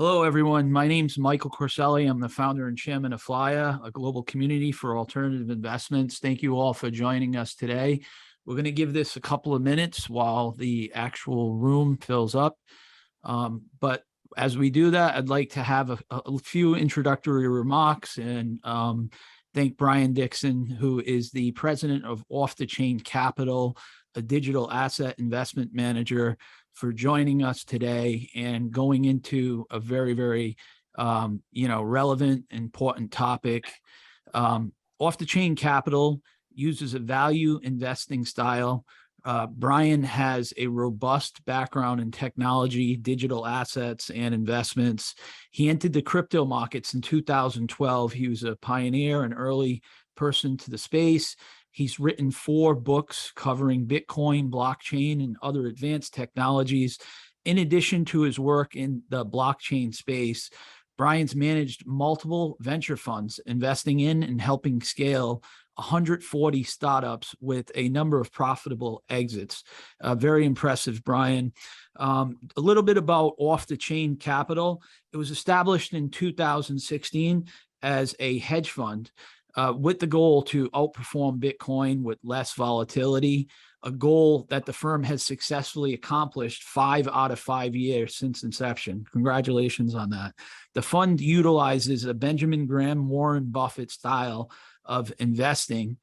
Hello, everyone. My name's Michael Corselli. I'm the founder and chairman of FLIA, a global community for alternative investments. Thank you all for joining us today. We're going to give this a couple of minutes while the actual room fills up. But as we do that, I'd like to have a few introductory remarks and thank Brian Dixon, who is the president of Off the Chain Capital, a digital asset investment manager, for joining us today and going into a very, very, relevant, important topic. Off the Chain Capital uses a value investing style. Brian has a robust background in technology, digital assets, and investments. He entered the crypto markets in 2012. He was a pioneer, an early person to the space. He's written 4 books covering Bitcoin, blockchain, and other advanced technologies. In addition to his work in the blockchain space, Brian's managed multiple venture funds, investing in and helping scale 140 startups with a number of profitable exits. Very impressive, Brian. A little bit about Off the Chain Capital. It was established in 2016 as a hedge fund, with the goal to outperform Bitcoin with less volatility, a goal that the firm has successfully accomplished 5 out of 5 years since inception. Congratulations on that. The fund utilizes a Benjamin Graham, Warren Buffett style of investing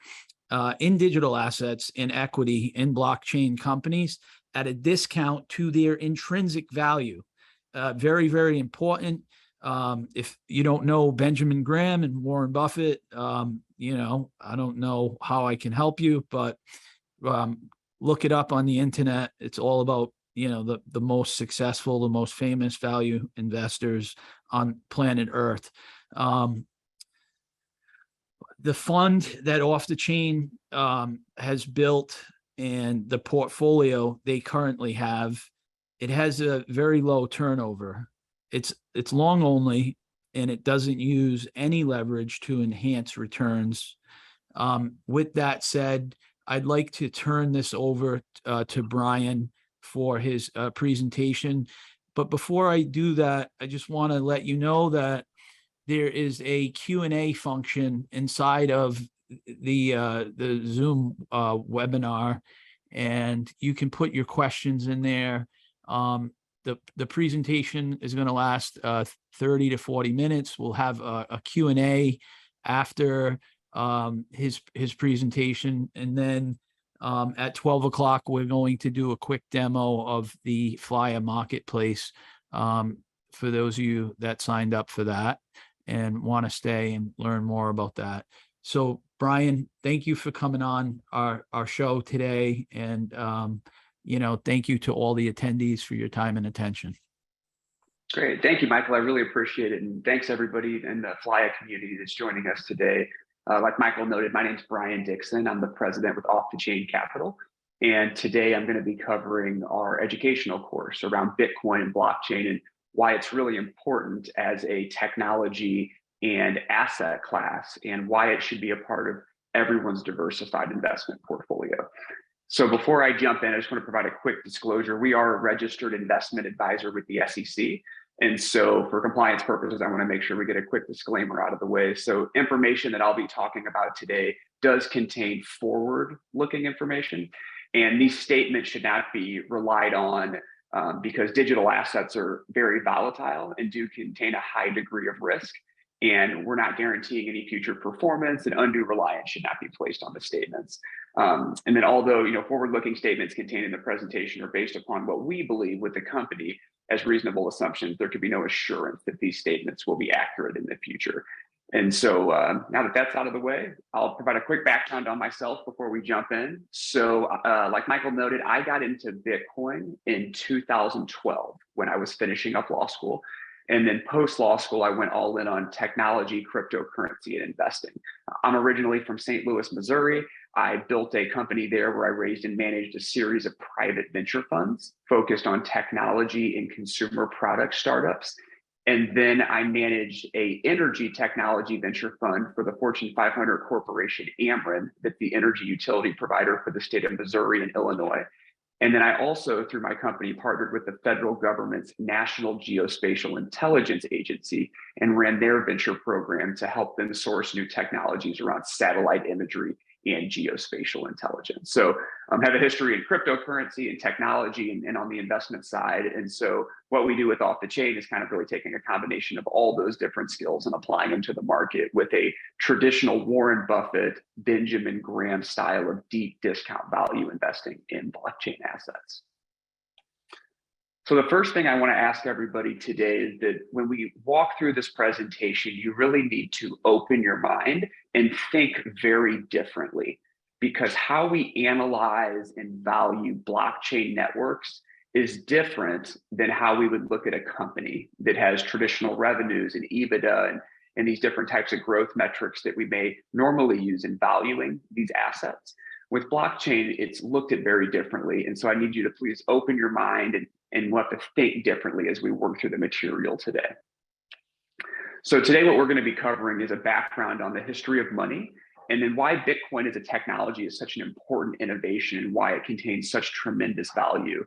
in digital assets, in equity, in blockchain companies at a discount to their intrinsic value. Very, very important. If you don't know Benjamin Graham and Warren Buffett, I don't know how I can help you, but look it up on the internet. It's all about, the most successful, the most famous value investors on planet Earth. The fund that Off the Chain has built and the portfolio they currently have, it has a very low turnover. It's long only, and it doesn't use any leverage to enhance returns. With that said, I'd like to turn this over to Brian for his presentation. But before I do that, I just want to let you know that there is a Q&A function inside of the Zoom webinar, and you can put your questions in there. The presentation is going to last 30 to 40 minutes. We'll have a Q&A after his presentation. And then at 12 o'clock, we're going to do a quick demo of the FLIA marketplace for those of you that signed up for that and want to stay and learn more about that. So, Brian, thank you for coming on our show today. And thank you to all the attendees for your time and attention. Great. Thank you, Michael. I really appreciate it. And thanks everybody in the FLIA community that's joining us today. Like Michael noted, my name's Brian Dixon. I'm the president with Off the Chain Capital. And today I'm going to be covering our educational course around Bitcoin and blockchain and why it's really important as a technology and asset class and why it should be a part of everyone's diversified investment portfolio. So before I jump in, I just want to provide a quick disclosure. We are a registered investment advisor with the SEC. And so for compliance purposes, I want to make sure we get a quick disclaimer out of the way. So information that I'll be talking about today does contain forward-looking information. And these statements should not be relied on because digital assets are very volatile and do contain a high degree of risk. And we're not guaranteeing any future performance, and undue reliance should not be placed on the statements. And then although forward-looking statements contained in the presentation are based upon what we believe with the company as reasonable assumptions, there could be no assurance that these statements will be accurate in the future. And so now that that's out of the way, I'll provide a quick background on myself before we jump in. So like Michael noted, I got into Bitcoin in 2012 when I was finishing up law school. And then post-law school, I went all in on technology, cryptocurrency, and investing. I'm originally from St. Louis, Missouri. I built a company there where I raised and managed a series of private venture funds focused on technology and consumer product startups. And then I managed a energy technology venture fund for the Fortune 500 corporation Ameren, that's the energy utility provider for the state of Missouri and Illinois. And then I also, through my company, partnered with the federal government's National Geospatial Intelligence Agency and ran their venture program to help them source new technologies around satellite imagery and geospatial intelligence. So have a history in cryptocurrency and technology and on the investment side. And so what we do with Off the Chain is kind of really taking a combination of all those different skills and applying them to the market with a traditional Warren Buffett, Benjamin Graham style of deep discount value investing in blockchain assets. So the first thing I want to ask everybody today is that when we walk through this presentation, you really need to open your mind and think very differently, because how we analyze and value blockchain networks is different than how we would look at a company that has traditional revenues and EBITDA and these different types of growth metrics that we may normally use in valuing these assets. With blockchain, it's looked at very differently. And so I need you to please open your mind and we'll have to think differently as we work through the material today. So today what we're going to be covering is a background on the history of money, and then why Bitcoin as a technology is such an important innovation and why it contains such tremendous value.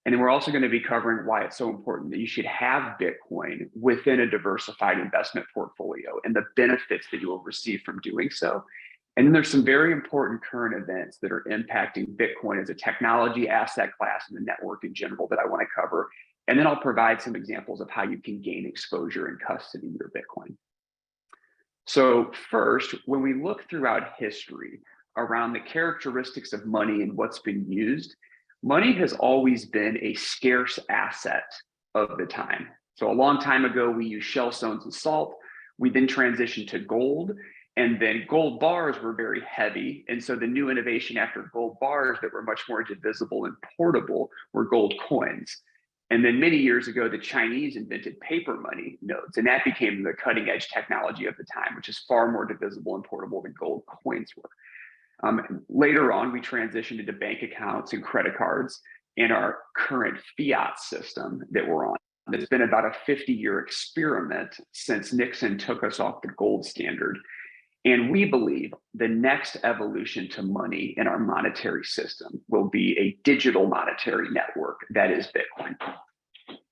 And then we're also going to be covering why it's so important that you should have Bitcoin within a diversified investment portfolio and the benefits that you will receive from doing so. And then there's some very important current events that are impacting Bitcoin as a technology asset class and the network in general that I want to cover. And then I'll provide some examples of how you can gain exposure and custody your Bitcoin. So first, when we look throughout history around the characteristics of money and what's been used, money has always been a scarce asset of the time. So a long time ago, we used shell stones and salt. We then transitioned to gold. And then gold bars were very heavy. And so the new innovation after gold bars that were much more divisible and portable were gold coins. And then many years ago, the Chinese invented paper money notes, and that became the cutting edge technology of the time, which is far more divisible and portable than gold coins were. Later on, we transitioned into bank accounts and credit cards and our current fiat system that we're on. It's been about a 50-year experiment since Nixon took us off the gold standard. And we believe the next evolution to money in our monetary system will be a digital monetary network that is Bitcoin.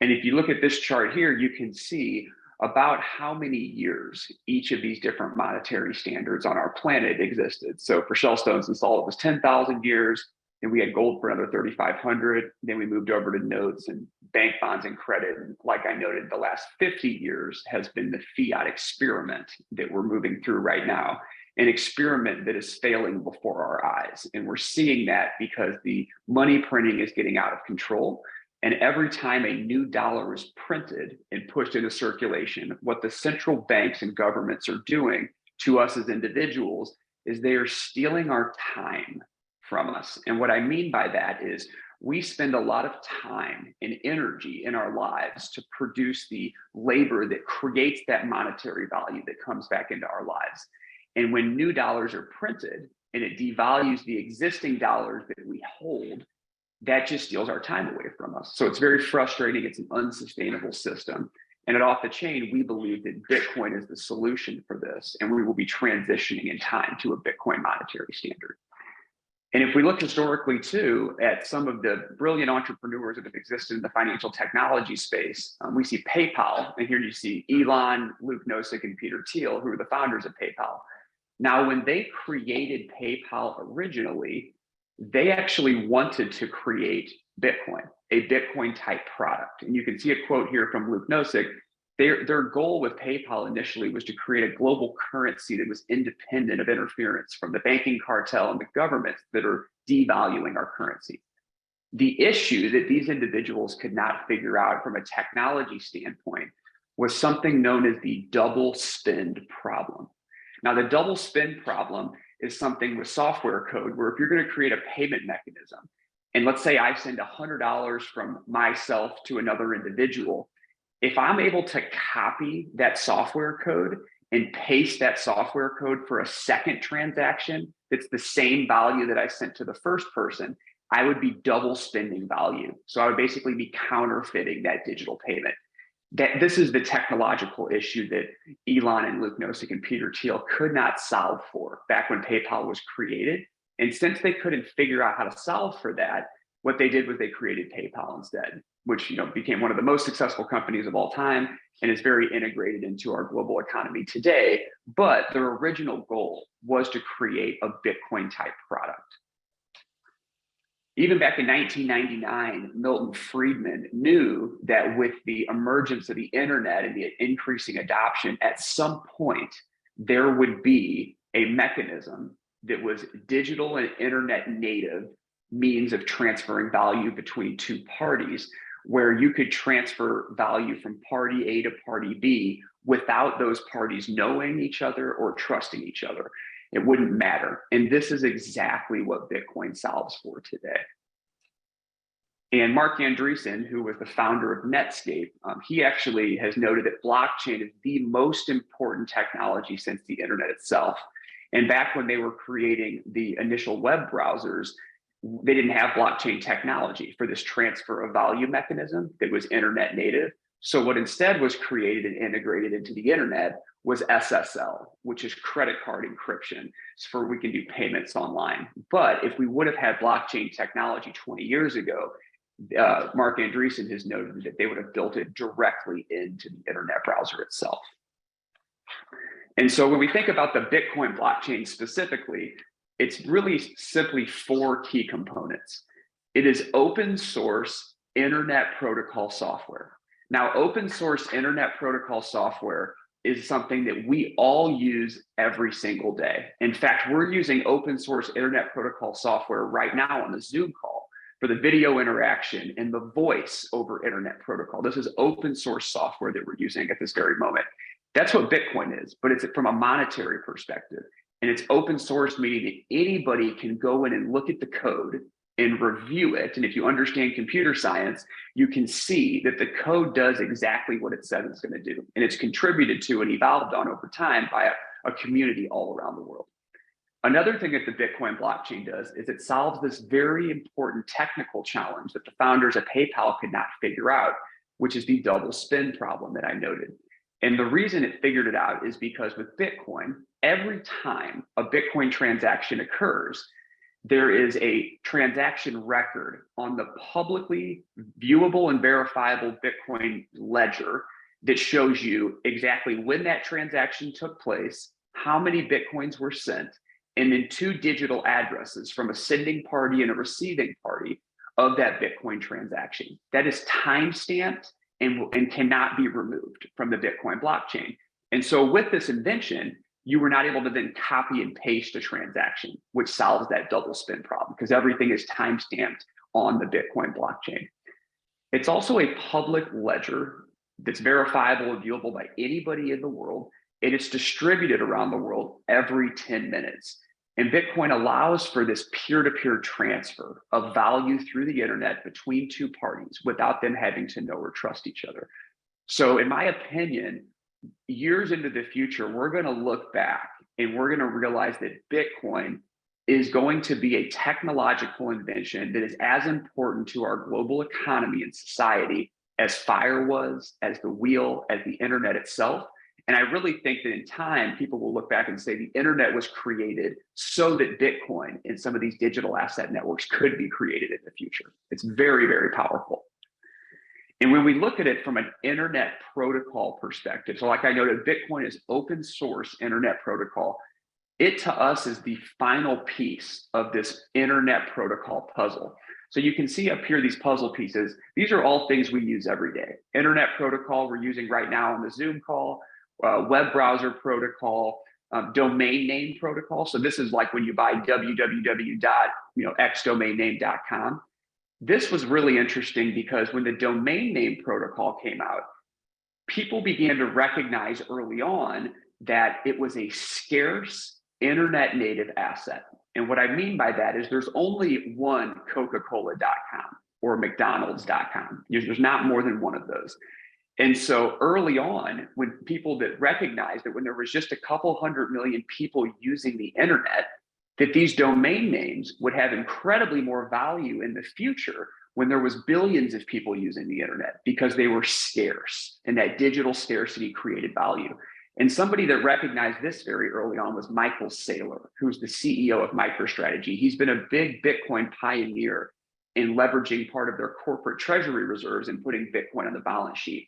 And if you look at this chart here, you can see about how many years each of these different monetary standards on our planet existed. So for shell stones and salt, it was 10,000 years. Then we had gold for another 3,500. Then we moved over to notes and bank bonds and credit. And like I noted, the last 50 years has been the fiat experiment that we're moving through right now, an experiment that is failing before our eyes. And we're seeing that because the money printing is getting out of control. And every time a new dollar is printed and pushed into circulation, what the central banks and governments are doing to us as individuals is they are stealing our time from us. And what I mean by that is we spend a lot of time and energy in our lives to produce the labor that creates that monetary value that comes back into our lives. And when new dollars are printed and it devalues the existing dollars that we hold, that just steals our time away from us. So it's very frustrating. It's an unsustainable system. And at Off the Chain, we believe that Bitcoin is the solution for this. And we will be transitioning in time to a Bitcoin monetary standard. And if we look historically too at some of the brilliant entrepreneurs that have existed in the financial technology space, we see PayPal, and here you see Elon, Luke Nosek, and Peter Thiel, who are the founders of PayPal. Now, when they created PayPal originally, they actually wanted to create Bitcoin, a Bitcoin type product. And you can see a quote here from Luke Nosek. Their goal with PayPal initially was to create a global currency that was independent of interference from the banking cartel and the governments that are devaluing our currency. The issue that these individuals could not figure out from a technology standpoint was something known as the double spend problem. Now, the double spend problem is something with software code where if you're going to create a payment mechanism, and let's say I send $100 from myself to another individual, if I'm able to copy that software code and paste that software code for a second transaction that's the same value that I sent to the first person, I would be double spending value. So I would basically be counterfeiting that digital payment. This is the technological issue that Elon and Luke Nosek and Peter Thiel could not solve for back when PayPal was created. And since they couldn't figure out how to solve for that, What they did was they created PayPal instead, which became one of the most successful companies of all time and is very integrated into our global economy today. But their original goal was to create a Bitcoin type product. Even back in 1999, Milton Friedman knew that with the emergence of the internet and the increasing adoption, at some point, there would be a mechanism that was digital and internet native means of transferring value between two parties, where you could transfer value from party A to party B without those parties knowing each other or trusting each other. It wouldn't matter. And this is exactly what Bitcoin solves for today. And Marc Andreessen, who was the founder of Netscape, he actually has noted that blockchain is the most important technology since the internet itself. And back when they were creating the initial web browsers, they didn't have blockchain technology for this transfer of value mechanism that was internet native. So what instead was created and integrated into the internet was SSL, which is credit card encryption, so we can do payments online. But if we would have had blockchain technology 20 years ago, Marc Andreessen has noted that they would have built it directly into the internet browser itself. And so when we think about the Bitcoin blockchain specifically, it's really simply four key components. It is open source internet protocol software. Now, open source internet protocol software is something that we all use every single day. In fact, we're using open source internet protocol software right now on a Zoom call for the video interaction and the voice over internet protocol. This is open source software that we're using at this very moment. That's what Bitcoin is, but it's from a monetary perspective. And it's open source, meaning that anybody can go in and look at the code and review it. And if you understand computer science, you can see that the code does exactly what it says it's going to do. And it's contributed to and evolved on over time by a community all around the world. Another thing that the Bitcoin blockchain does is it solves this very important technical challenge that the founders of PayPal could not figure out, which is the double spin problem that I noted. And the reason it figured it out is because with Bitcoin, every time a Bitcoin transaction occurs, there is a transaction record on the publicly viewable and verifiable Bitcoin ledger that shows you exactly when that transaction took place, how many Bitcoins were sent, and then two digital addresses from a sending party and a receiving party of that Bitcoin transaction. That is timestamped and cannot be removed from the Bitcoin blockchain. And so with this invention, you were not able to then copy and paste a transaction, which solves that double spin problem because everything is timestamped on the Bitcoin blockchain. It's also a public ledger that's verifiable and viewable by anybody in the world, and it's distributed around the world every 10 minutes. And Bitcoin allows for this peer-to-peer transfer of value through the internet between two parties without them having to know or trust each other. So in my opinion, years into the future, we're going to look back and we're going to realize that Bitcoin is going to be a technological invention that is as important to our global economy and society as fire was, as the wheel, as the internet itself. And I really think that in time, people will look back and say the internet was created so that Bitcoin and some of these digital asset networks could be created in the future. It's very, very powerful. And when we look at it from an internet protocol perspective, so like I noted, Bitcoin is open source internet protocol. It to us is the final piece of this internet protocol puzzle. So you can see up here these puzzle pieces. These are all things we use every day. Internet protocol we're using right now on the Zoom call. Web browser protocol, domain name protocol. So this is like when you buy www.xdomainname.com. This was really interesting because when the domain name protocol came out, people began to recognize early on that it was a scarce internet native asset. And what I mean by that is there's only one Coca-Cola.com or McDonald's.com. There's not more than one of those. And so early on, when people that recognized that when there was just a couple 100 million people using the internet, that these domain names would have incredibly more value in the future when there was billions of people using the internet because they were scarce and that digital scarcity created value. And somebody that recognized this very early on was Michael Saylor, who's the CEO of MicroStrategy. He's been a big Bitcoin pioneer. in leveraging part of their corporate treasury reserves and putting Bitcoin on the balance sheet.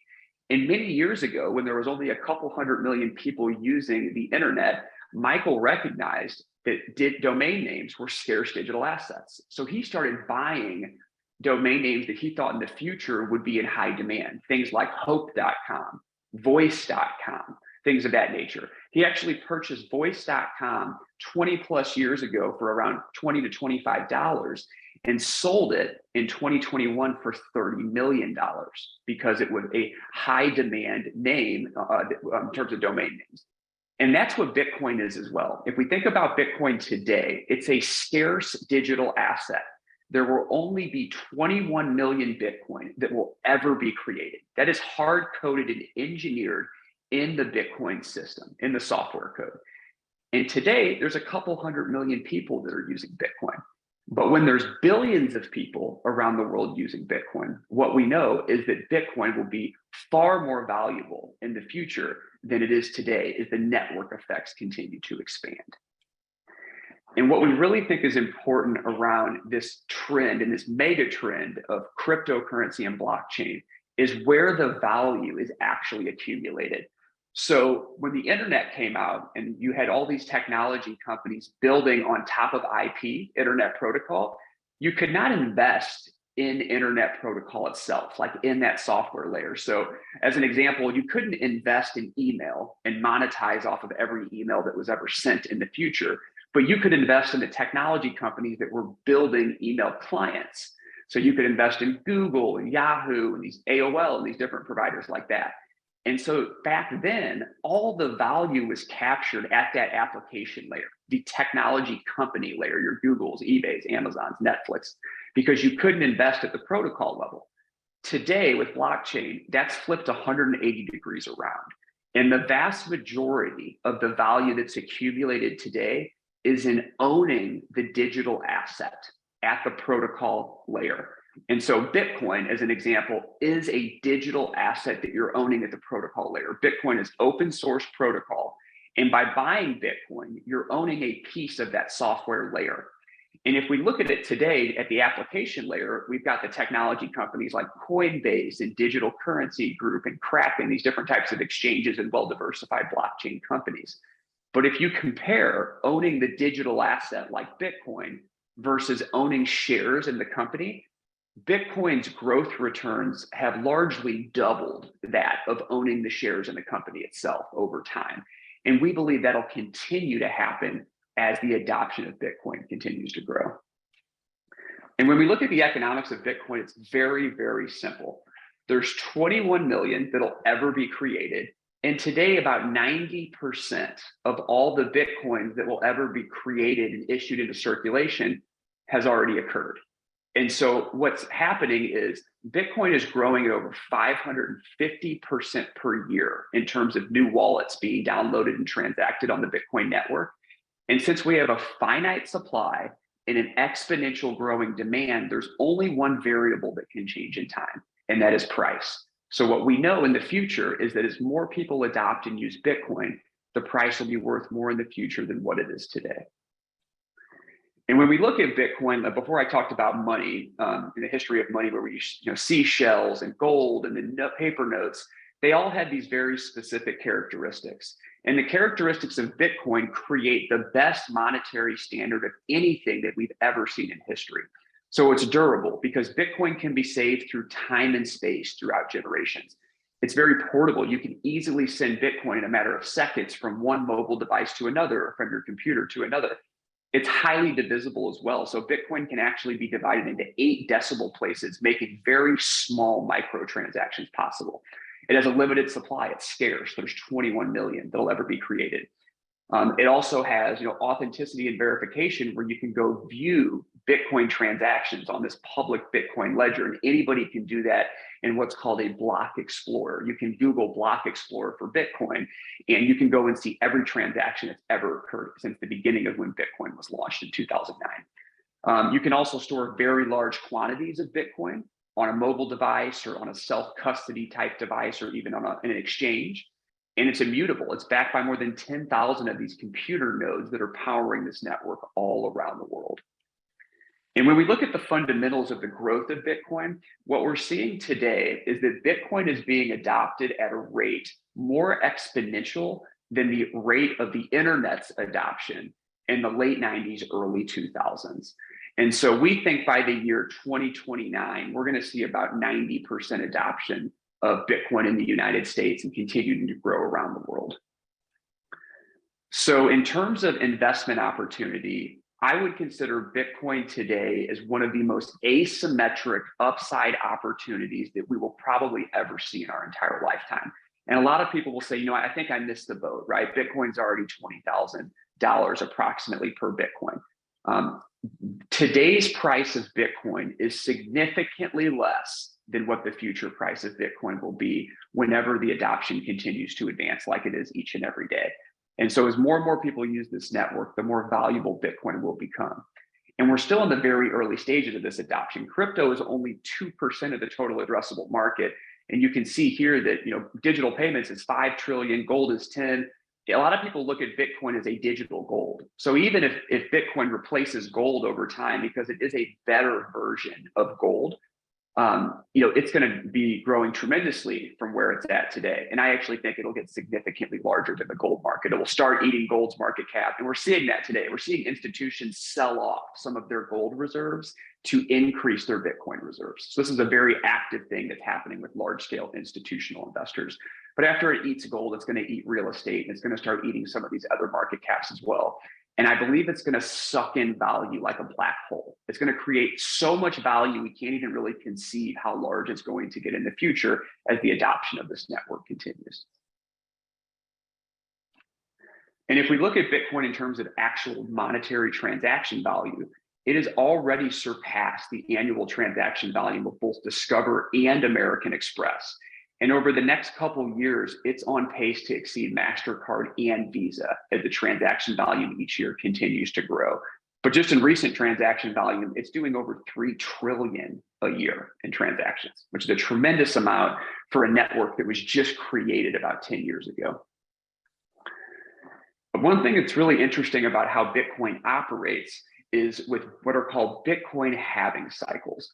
And many years ago, when there was only a couple 100 million people using the internet, Michael recognized that domain names were scarce digital assets. So he started buying domain names that he thought in the future would be in high demand, things like hope.com, voice.com, things of that nature. He actually purchased voice.com 20 plus years ago for around $20 to $25 and sold it in 2021 for $30 million because it was a high demand name in terms of domain names. And that's what Bitcoin is as well. If we think about Bitcoin today, it's a scarce digital asset. There will only be 21 million Bitcoin that will ever be created. That is hard coded and engineered in the Bitcoin system, in the software code. And today, there's a couple 100 million people that are using Bitcoin. But when there's billions of people around the world using Bitcoin, what we know is that Bitcoin will be far more valuable in the future than it is today as the network effects continue to expand. And what we really think is important around this trend and this mega trend of cryptocurrency and blockchain is where the value is actually accumulated. So when the internet came out and you had all these technology companies building on top of IP, internet protocol, you could not invest in internet protocol itself, like in that software layer. So as an example, you couldn't invest in email and monetize off of every email that was ever sent in the future, but you could invest in the technology companies that were building email clients. So you could invest in Google and Yahoo and these AOL and these different providers like that. And so back then, all the value was captured at that application layer, the technology company layer, your Googles, eBays, Amazons, Netflix, because you couldn't invest at the protocol level. Today with blockchain, that's flipped 180 degrees around. And the vast majority of the value that's accumulated today is in owning the digital asset at the protocol layer. And so Bitcoin, as an example, is a digital asset that you're owning at the protocol layer. Bitcoin is open source protocol. And by buying Bitcoin, you're owning a piece of that software layer. And if we look at it today at the application layer, we've got the technology companies like Coinbase and Digital Currency Group and Kraken, these different types of exchanges and well-diversified blockchain companies. But if you compare owning the digital asset like Bitcoin versus owning shares in the company, Bitcoin's growth returns have largely doubled that of owning the shares in the company itself over time. And we believe that'll continue to happen as the adoption of Bitcoin continues to grow. And when we look at the economics of Bitcoin, it's very, very simple. There's 21 million that'll ever be created. And today, about 90% of all the Bitcoins that will ever be created and issued into circulation has already occurred. And so what's happening is Bitcoin is growing at over 550% per year in terms of new wallets being downloaded and transacted on the Bitcoin network. And since we have a finite supply and an exponential growing demand, there's only one variable that can change in time, and that is price. So what we know in the future is that as more people adopt and use Bitcoin, the price will be worth more in the future than what it is today. And when we look at Bitcoin, before I talked about money, in the history of money, where we see shells and gold and the paper notes, they all had these very specific characteristics. And the characteristics of Bitcoin create the best monetary standard of anything that we've ever seen in history. So it's durable because Bitcoin can be saved through time and space throughout generations. It's very portable. You can easily send Bitcoin in a matter of seconds from one mobile device to another, or from your computer to another. It's highly divisible as well. So Bitcoin can actually be divided into 8 decimal places, making very small microtransactions possible. It has a limited supply. It's scarce. There's 21 million that'll ever be created. It also has authenticity and verification, where you can go view Bitcoin transactions on this public Bitcoin ledger, and anybody can do that in what's called a block explorer. You can Google block explorer for Bitcoin, and you can go and see every transaction that's ever occurred since the beginning of when Bitcoin was launched in 2009. You can also store very large quantities of Bitcoin on a mobile device or on a self-custody type device, or even on an exchange. And it's immutable. It's backed by more than 10,000 of these computer nodes that are powering this network all around the world. And when we look at the fundamentals of the growth of Bitcoin, what we're seeing today is that Bitcoin is being adopted at a rate more exponential than the rate of the internet's adoption in the late 90s, early 2000s. And so we think by the year 2029, we're going to see about 90% adoption of Bitcoin in the United States and continuing to grow around the world. So in terms of investment opportunity, I would consider Bitcoin today as one of the most asymmetric upside opportunities that we will probably ever see in our entire lifetime. And a lot of people will say, you know, I think I missed the boat, right? Bitcoin's already $20,000 approximately per Bitcoin. Today's price of Bitcoin is significantly less than what the future price of Bitcoin will be whenever the adoption continues to advance like it is each and every day. And so as more and more people use this network, the more valuable Bitcoin will become. And we're still in the very early stages of this adoption. Crypto is only 2% of the total addressable market. And you can see here that, you know, digital payments is 5 trillion, gold is 10. A lot of people look at Bitcoin as a digital gold. So even if Bitcoin replaces gold over time, because it is a better version of gold, you know, it's going to be growing tremendously from where it's at today. And I actually think it'll get significantly larger than the gold market. It will start eating gold's market cap. And we're seeing that today. We're seeing institutions sell off some of their gold reserves to increase their Bitcoin reserves. So this is a very active thing that's happening with large scale institutional investors. But after it eats gold, it's going to eat real estate, and it's going to start eating some of these other market caps as well. And I believe it's going to suck in value like a black hole. It's going to create so much value, we can't even really conceive how large it's going to get in the future as the adoption of this network continues. And if we look at Bitcoin in terms of actual monetary transaction value, it has already surpassed the annual transaction volume of both Discover and American Express. And over the next couple of years, it's on pace to exceed MasterCard and Visa as the transaction volume each year continues to grow. But just in recent transaction volume, it's doing over 3 trillion a year in transactions, which is a tremendous amount for a network that was just created about 10 years ago. But one thing that's really interesting about how Bitcoin operates is with what are called Bitcoin halving cycles.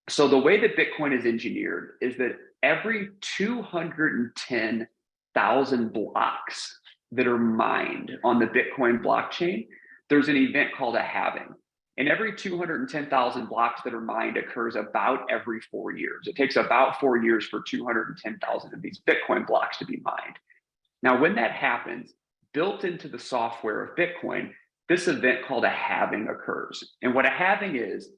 So the way that Bitcoin is engineered is that every 210,000 blocks that are mined on the Bitcoin blockchain, there's an event called a halving. And every 210,000 blocks that are mined occurs about every 4 years. It takes about 4 years for 210,000 of these Bitcoin blocks to be mined. Now, when that happens, built into the software of Bitcoin, this event called a halving occurs. And what a halving is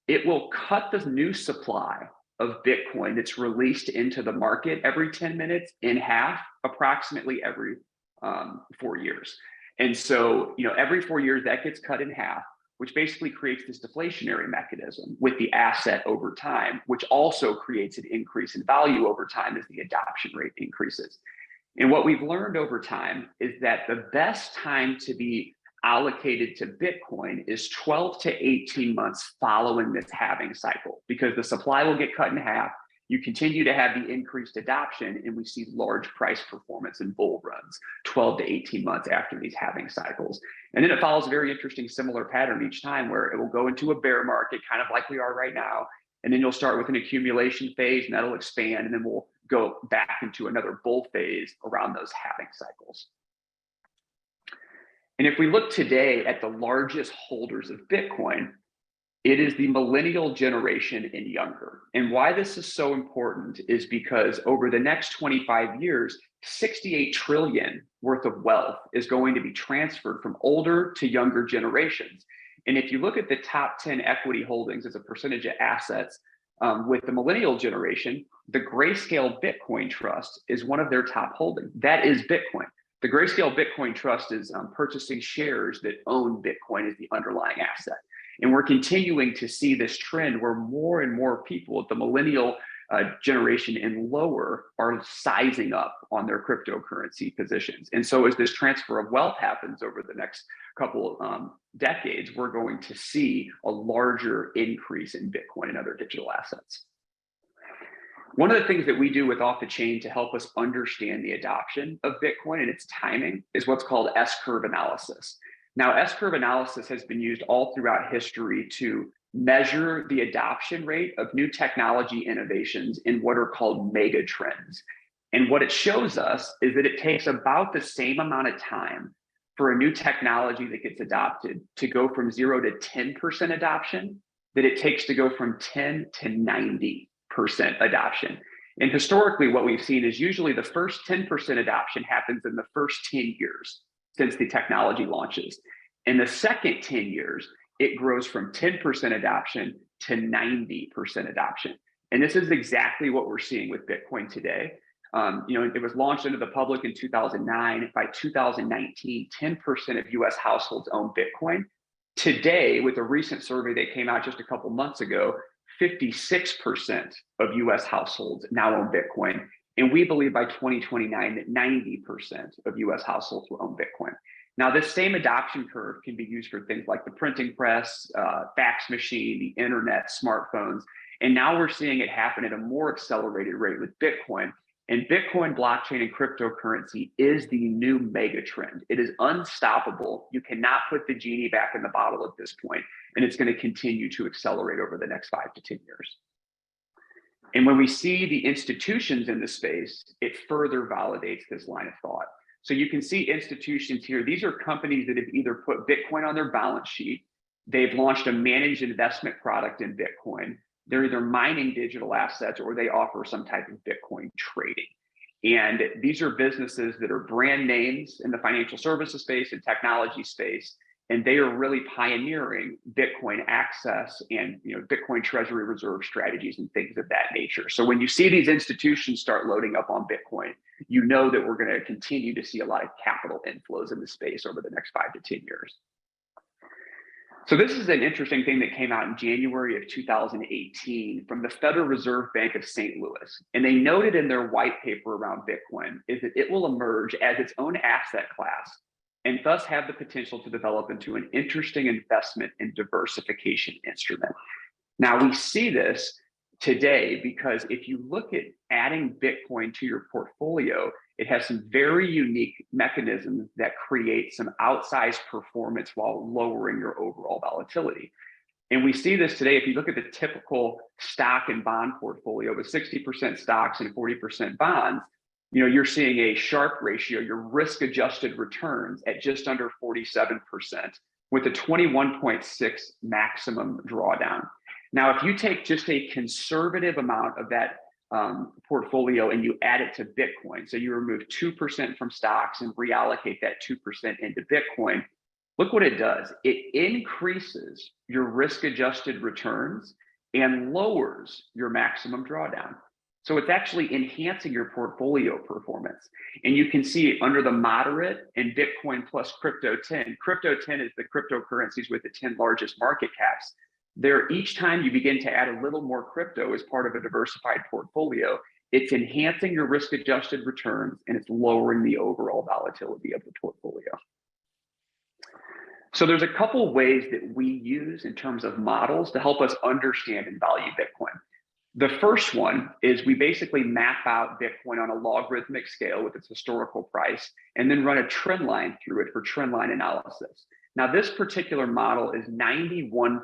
it will cut the new supply of Bitcoin that's released into the market every 10 minutes in half, approximately every 4 years. And so, you know, every 4 years that gets cut in half, which basically creates this deflationary mechanism with the asset over time, which also creates an increase in value over time as the adoption rate increases. And what we've learned over time is that the best time to be allocated to Bitcoin is 12 to 18 months following this halving cycle, because the supply will get cut in half. You continue to have the increased adoption, and we see large price performance in bull runs 12 to 18 months after these halving cycles. And then it follows a very interesting similar pattern each time, where it will go into a bear market, kind of like we are right now. And then you'll start with an accumulation phase, and that'll expand. And then we'll go back into another bull phase around those halving cycles. And if we look today at the largest holders of Bitcoin, it is the millennial generation and younger. And why this is so important is because over the next 25 years, 68 trillion worth of wealth is going to be transferred from older to younger generations. And if you look at the top 10 equity holdings as a percentage of assets, with the millennial generation, the Grayscale Bitcoin Trust is one of their top holdings. That is Bitcoin. The Grayscale Bitcoin Trust is purchasing shares that own Bitcoin as the underlying asset. And we're continuing to see this trend where more and more people at the millennial generation and lower are sizing up on their cryptocurrency positions. And so as this transfer of wealth happens over the next couple decades, we're going to see a larger increase in Bitcoin and other digital assets. One of the things that we do with Off the Chain to help us understand the adoption of Bitcoin and its timing is what's called S-curve analysis. Now, S-curve analysis has been used all throughout history to measure the adoption rate of new technology innovations in what are called mega trends. And what it shows us is that it takes about the same amount of time for a new technology that gets adopted to go from 0 to 10% adoption that it takes to go from 10 to 90% adoption. And historically, what we've seen is usually the first 10% adoption happens in the first 10 years since the technology launches. In the second 10 years, it grows from 10% adoption to 90% adoption. And this is exactly what we're seeing with Bitcoin today. It was launched into the public in 2009. By 2019, 10% of US households own Bitcoin. Today, with a recent survey that came out just a couple months ago, 56% of US households now own Bitcoin. And we believe by 2029 that 90% of US households will own Bitcoin. Now, this same adoption curve can be used for things like the printing press, fax machine, the internet, smartphones. And now we're seeing it happen at a more accelerated rate with Bitcoin. And Bitcoin, blockchain, and cryptocurrency is the new mega trend. It is unstoppable. You cannot put the genie back in the bottle at this point, and it's going to continue to accelerate over the next 5 to 10 years. And when we see the institutions in the space, it further validates this line of thought. So you can see institutions here. These are companies that have either put Bitcoin on their balance sheet, they've launched a managed investment product in Bitcoin, they're either mining digital assets or they offer some type of Bitcoin trading. And these are businesses that are brand names in the financial services space and technology space. And they are really pioneering Bitcoin access and Bitcoin treasury reserve strategies and things of that nature. So when you see these institutions start loading up on Bitcoin, you know that we're going to continue to see a lot of capital inflows in the space over the next 5 to 10 years. So this is an interesting thing that came out in January of 2018 from the Federal Reserve Bank of St. Louis. And they noted in their white paper around Bitcoin is that it will emerge as its own asset class and thus have the potential to develop into an interesting investment and diversification instrument. Now, we see this today because if you look at adding Bitcoin to your portfolio, it has some very unique mechanisms that create some outsized performance while lowering your overall volatility. And we see this today. If you look at the typical stock and bond portfolio with 60% stocks and 40% bonds, you're seeing a Sharpe ratio, your risk-adjusted returns at just under 47% with a 21.6 maximum drawdown. Now, if you take just a conservative amount of that portfolio and you add it to Bitcoin, so you remove 2% from stocks and reallocate that 2% into Bitcoin, look what it does. It increases your risk-adjusted returns and lowers your maximum drawdown. So it's actually enhancing your portfolio performance. And you can see under the moderate and Bitcoin plus Crypto 10. Crypto 10 is the cryptocurrencies with the 10 largest market caps. There, each time you begin to add a little more crypto as part of a diversified portfolio, it's enhancing your risk-adjusted returns and it's lowering the overall volatility of the portfolio. So there's a couple ways that we use in terms of models to help us understand and value Bitcoin. The first one is we basically map out Bitcoin on a logarithmic scale with its historical price and then run a trend line through it for trend line analysis. Now, this particular model is 91%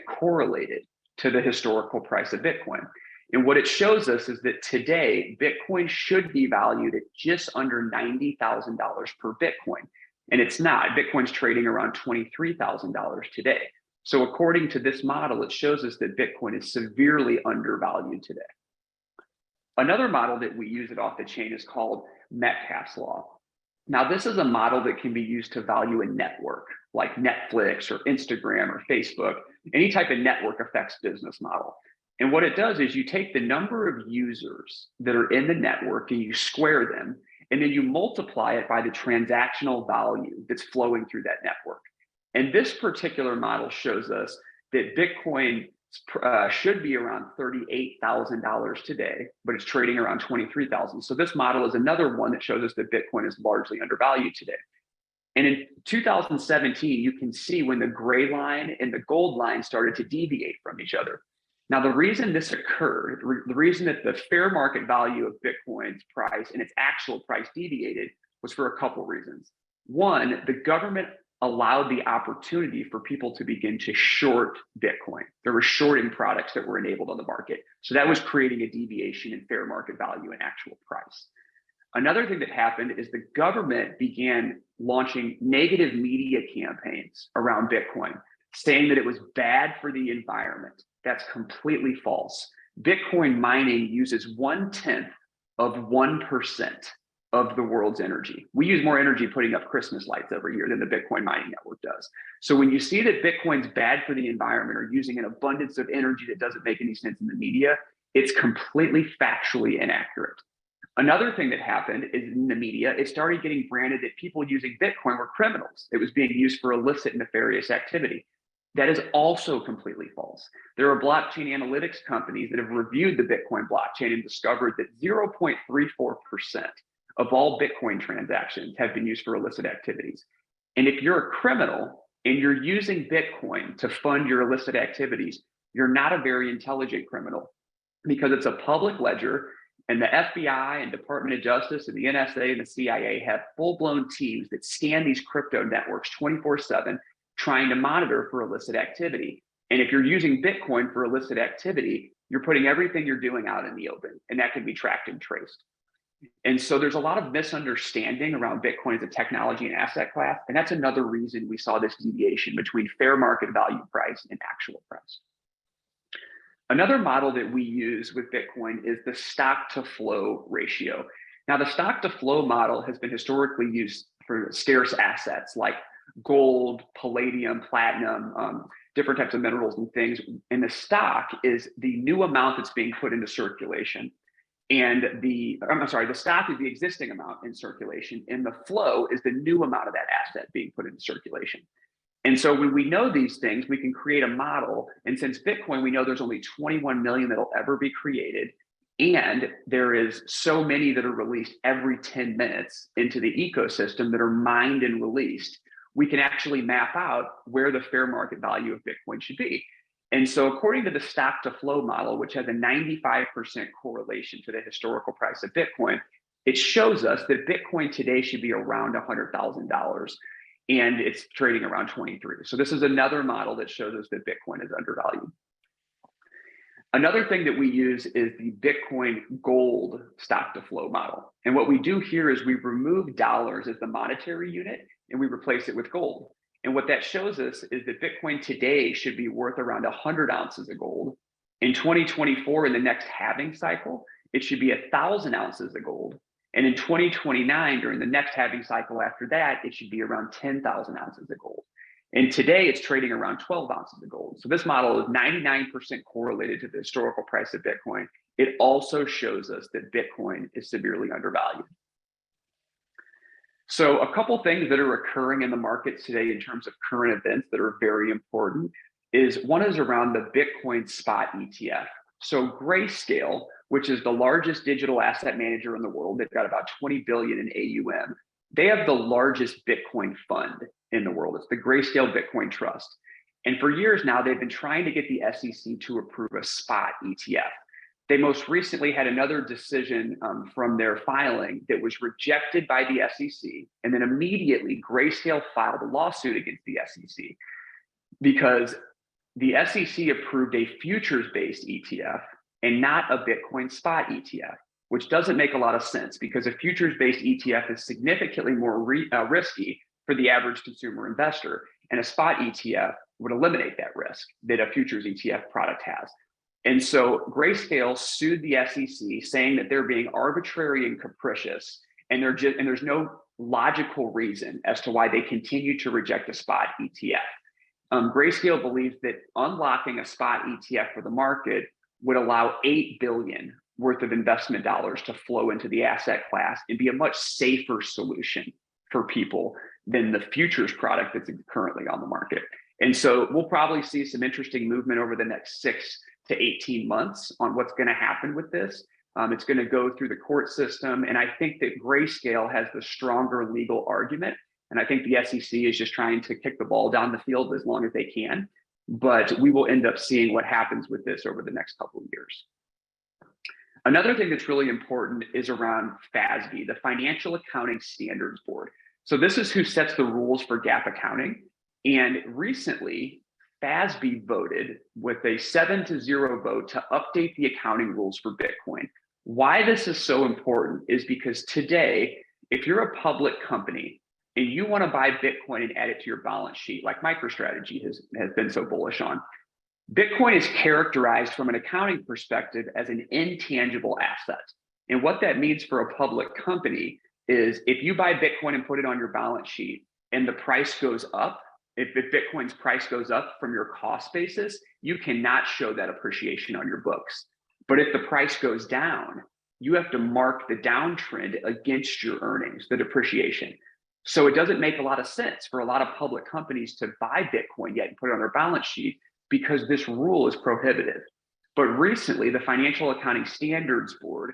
correlated to the historical price of Bitcoin. And what it shows us is that today, Bitcoin should be valued at just under $90,000 per Bitcoin. And it's not. Bitcoin's trading around $23,000 today. So according to this model, it shows us that Bitcoin is severely undervalued today. Another model that we use it off the chain is called Metcalf's law. Now, this is a model that can be used to value a network like Netflix or Instagram or Facebook, any type of network effects business model. And what it does is you take the number of users that are in the network and you square them, and then you multiply it by the transactional value that's flowing through that network. And this particular model shows us that Bitcoin should be around $38,000 today, but it's trading around $23,000. So this model is another one that shows us that Bitcoin is largely undervalued today. And in 2017, you can see when the gray line and the gold line started to deviate from each other. Now, the reason this occurred, the reason that the fair market value of Bitcoin's price and its actual price deviated was for a couple reasons. One, the government allowed the opportunity for people to begin to short Bitcoin. There were shorting products that were enabled on the market. So that was creating a deviation in fair market value and actual price. Another thing that happened is the government began launching negative media campaigns around Bitcoin, saying that it was bad for the environment. That's completely false. Bitcoin mining uses 1/10 of 1% of the world's energy. We use more energy putting up Christmas lights every year than the Bitcoin mining network does. So when you see that Bitcoin's bad for the environment or using an abundance of energy that doesn't make any sense in the media, it's completely factually inaccurate. Another thing that happened is in the media, it started getting branded that people using Bitcoin were criminals. It was being used for illicit, nefarious activity. That is also completely false. There are blockchain analytics companies that have reviewed the Bitcoin blockchain and discovered that 0.34% of all Bitcoin transactions have been used for illicit activities. And if you're a criminal and you're using Bitcoin to fund your illicit activities, you're not a very intelligent criminal because it's a public ledger, and the FBI and Department of Justice and the NSA and the CIA have full-blown teams that scan these crypto networks 24/7, trying to monitor for illicit activity. And if you're using Bitcoin for illicit activity, you're putting everything you're doing out in the open, and that can be tracked and traced. And so there's a lot of misunderstanding around Bitcoin as a technology and asset class. And that's another reason we saw this deviation between fair market value price and actual price. Another model that we use with Bitcoin is the stock to flow ratio. Now, the stock to flow model has been historically used for scarce assets like gold, palladium, platinum, different types of minerals and things. And the stock is the new amount that's being put into circulation. And the stock is the existing amount in circulation, and the flow is the new amount of that asset being put into circulation. And so when we know these things, we can create a model. And since Bitcoin, we know there's only 21 million that'll ever be created, and there is so many that are released every 10 minutes into the ecosystem that are mined and released, we can actually map out where the fair market value of Bitcoin should be. And so according to the stock to flow model, which has a 95% correlation to the historical price of Bitcoin, it shows us that Bitcoin today should be around $100,000, and it's trading around 23. So this is another model that shows us that Bitcoin is undervalued. Another thing that we use is the Bitcoin gold stock to flow model. And what we do here is we remove dollars as the monetary unit and we replace it with gold. And what that shows us is that Bitcoin today should be worth around 100 ounces of gold. In 2024, in the next halving cycle, it should be 1,000 ounces of gold. And in 2029, during the next halving cycle after that, it should be around 10,000 ounces of gold. And today it's trading around 12 ounces of gold. So this model is 99% correlated to the historical price of Bitcoin. It also shows us that Bitcoin is severely undervalued. So a couple things that are occurring in the markets today in terms of current events that are very important is one is around the Bitcoin spot ETF. So Grayscale, which is the largest digital asset manager in the world, they've got about 20 billion in AUM. They have the largest Bitcoin fund in the world. It's the Grayscale Bitcoin Trust. And for years now, they've been trying to get the SEC to approve a spot ETF. They most recently had another decision from their filing that was rejected by the SEC. And then immediately Grayscale filed a lawsuit against the SEC because the SEC approved a futures-based ETF and not a Bitcoin spot ETF, which doesn't make a lot of sense because a futures-based ETF is significantly more risky for the average consumer investor. And a spot ETF would eliminate that risk that a futures ETF product has. And so Grayscale sued the SEC saying that they're being arbitrary and capricious, and there's no logical reason as to why they continue to reject a spot ETF. Grayscale believes that unlocking a spot ETF for the market would allow $8 billion worth of investment dollars to flow into the asset class and be a much safer solution for people than the futures product that's currently on the market. And so we'll probably see some interesting movement over the next 6 to 18 months on what's going to happen with this. It's going to go through the court system. And I think that Grayscale has the stronger legal argument. And I think the SEC is just trying to kick the ball down the field as long as they can. But we will end up seeing what happens with this over the next couple of years. Another thing that's really important is around FASB, the Financial Accounting Standards Board. So this is who sets the rules for GAAP accounting. And recently, FASB voted with a 7-0 vote to update the accounting rules for Bitcoin. Why this is so important is because today, if you're a public company and you want to buy Bitcoin and add it to your balance sheet, like MicroStrategy has been so bullish on, Bitcoin is characterized from an accounting perspective as an intangible asset. And what that means for a public company is if you buy Bitcoin and put it on your balance sheet and the price goes up, if Bitcoin's price goes up from your cost basis, you cannot show that appreciation on your books. But if the price goes down, you have to mark the downtrend against your earnings, the depreciation. So it doesn't make a lot of sense for a lot of public companies to buy Bitcoin yet and put it on their balance sheet because this rule is prohibitive. But recently, the Financial Accounting Standards Board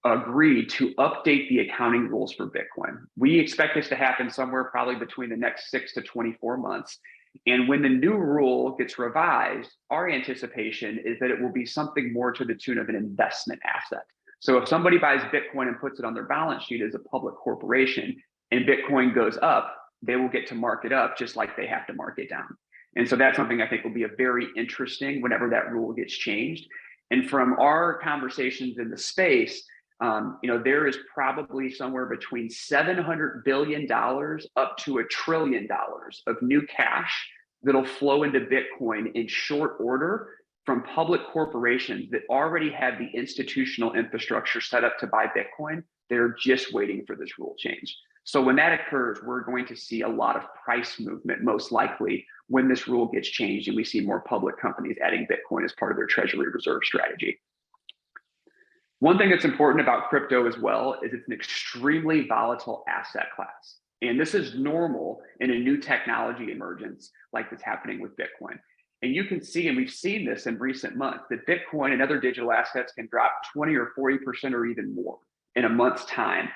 agreed to update the accounting rules for Bitcoin. We expect this to happen somewhere probably between the next 6 to 24 months. And when the new rule gets revised, our anticipation is that it will be something more to the tune of an investment asset. So if somebody buys Bitcoin and puts it on their balance sheet as a public corporation and Bitcoin goes up, they will get to mark it up just like they have to mark it down. And so that's something I think will be a very interesting whenever that rule gets changed. And from our conversations in the space, there is probably somewhere between $700 billion up to $1 trillion of new cash that'll flow into Bitcoin in short order from public corporations that already have the institutional infrastructure set up to buy Bitcoin. They're just waiting for this rule change. So when that occurs, we're going to see a lot of price movement, most likely, when this rule gets changed and we see more public companies adding Bitcoin as part of their treasury reserve strategy. One thing that's important about crypto as well is it's an extremely volatile asset class. And this is normal in a new technology emergence like that's happening with Bitcoin. And you can see, and we've seen this in recent months, that Bitcoin and other digital assets can drop 20 or 40% or even more in a month's time.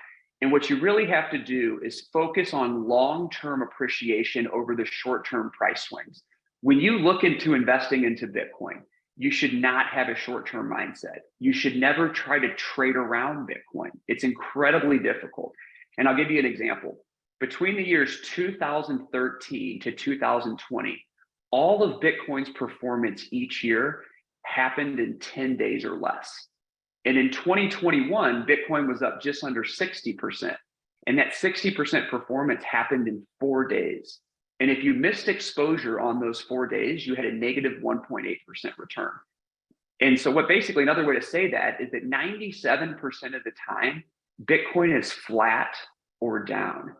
And what you really have to do is focus on long-term appreciation over the short-term price swings. When you look into investing into Bitcoin, you should not have a short-term mindset. You should never try to trade around Bitcoin. It's incredibly difficult. And I'll give you an example. Between the years 2013 to 2020, all of Bitcoin's performance each year happened in 10 days or less. And in 2021, Bitcoin was up just under 60%. And that 60% performance happened in 4 days. And if you missed exposure on those 4 days, you had a negative 1.8% return. And so what basically, another way to say that is that 97% of the time, Bitcoin is flat or down.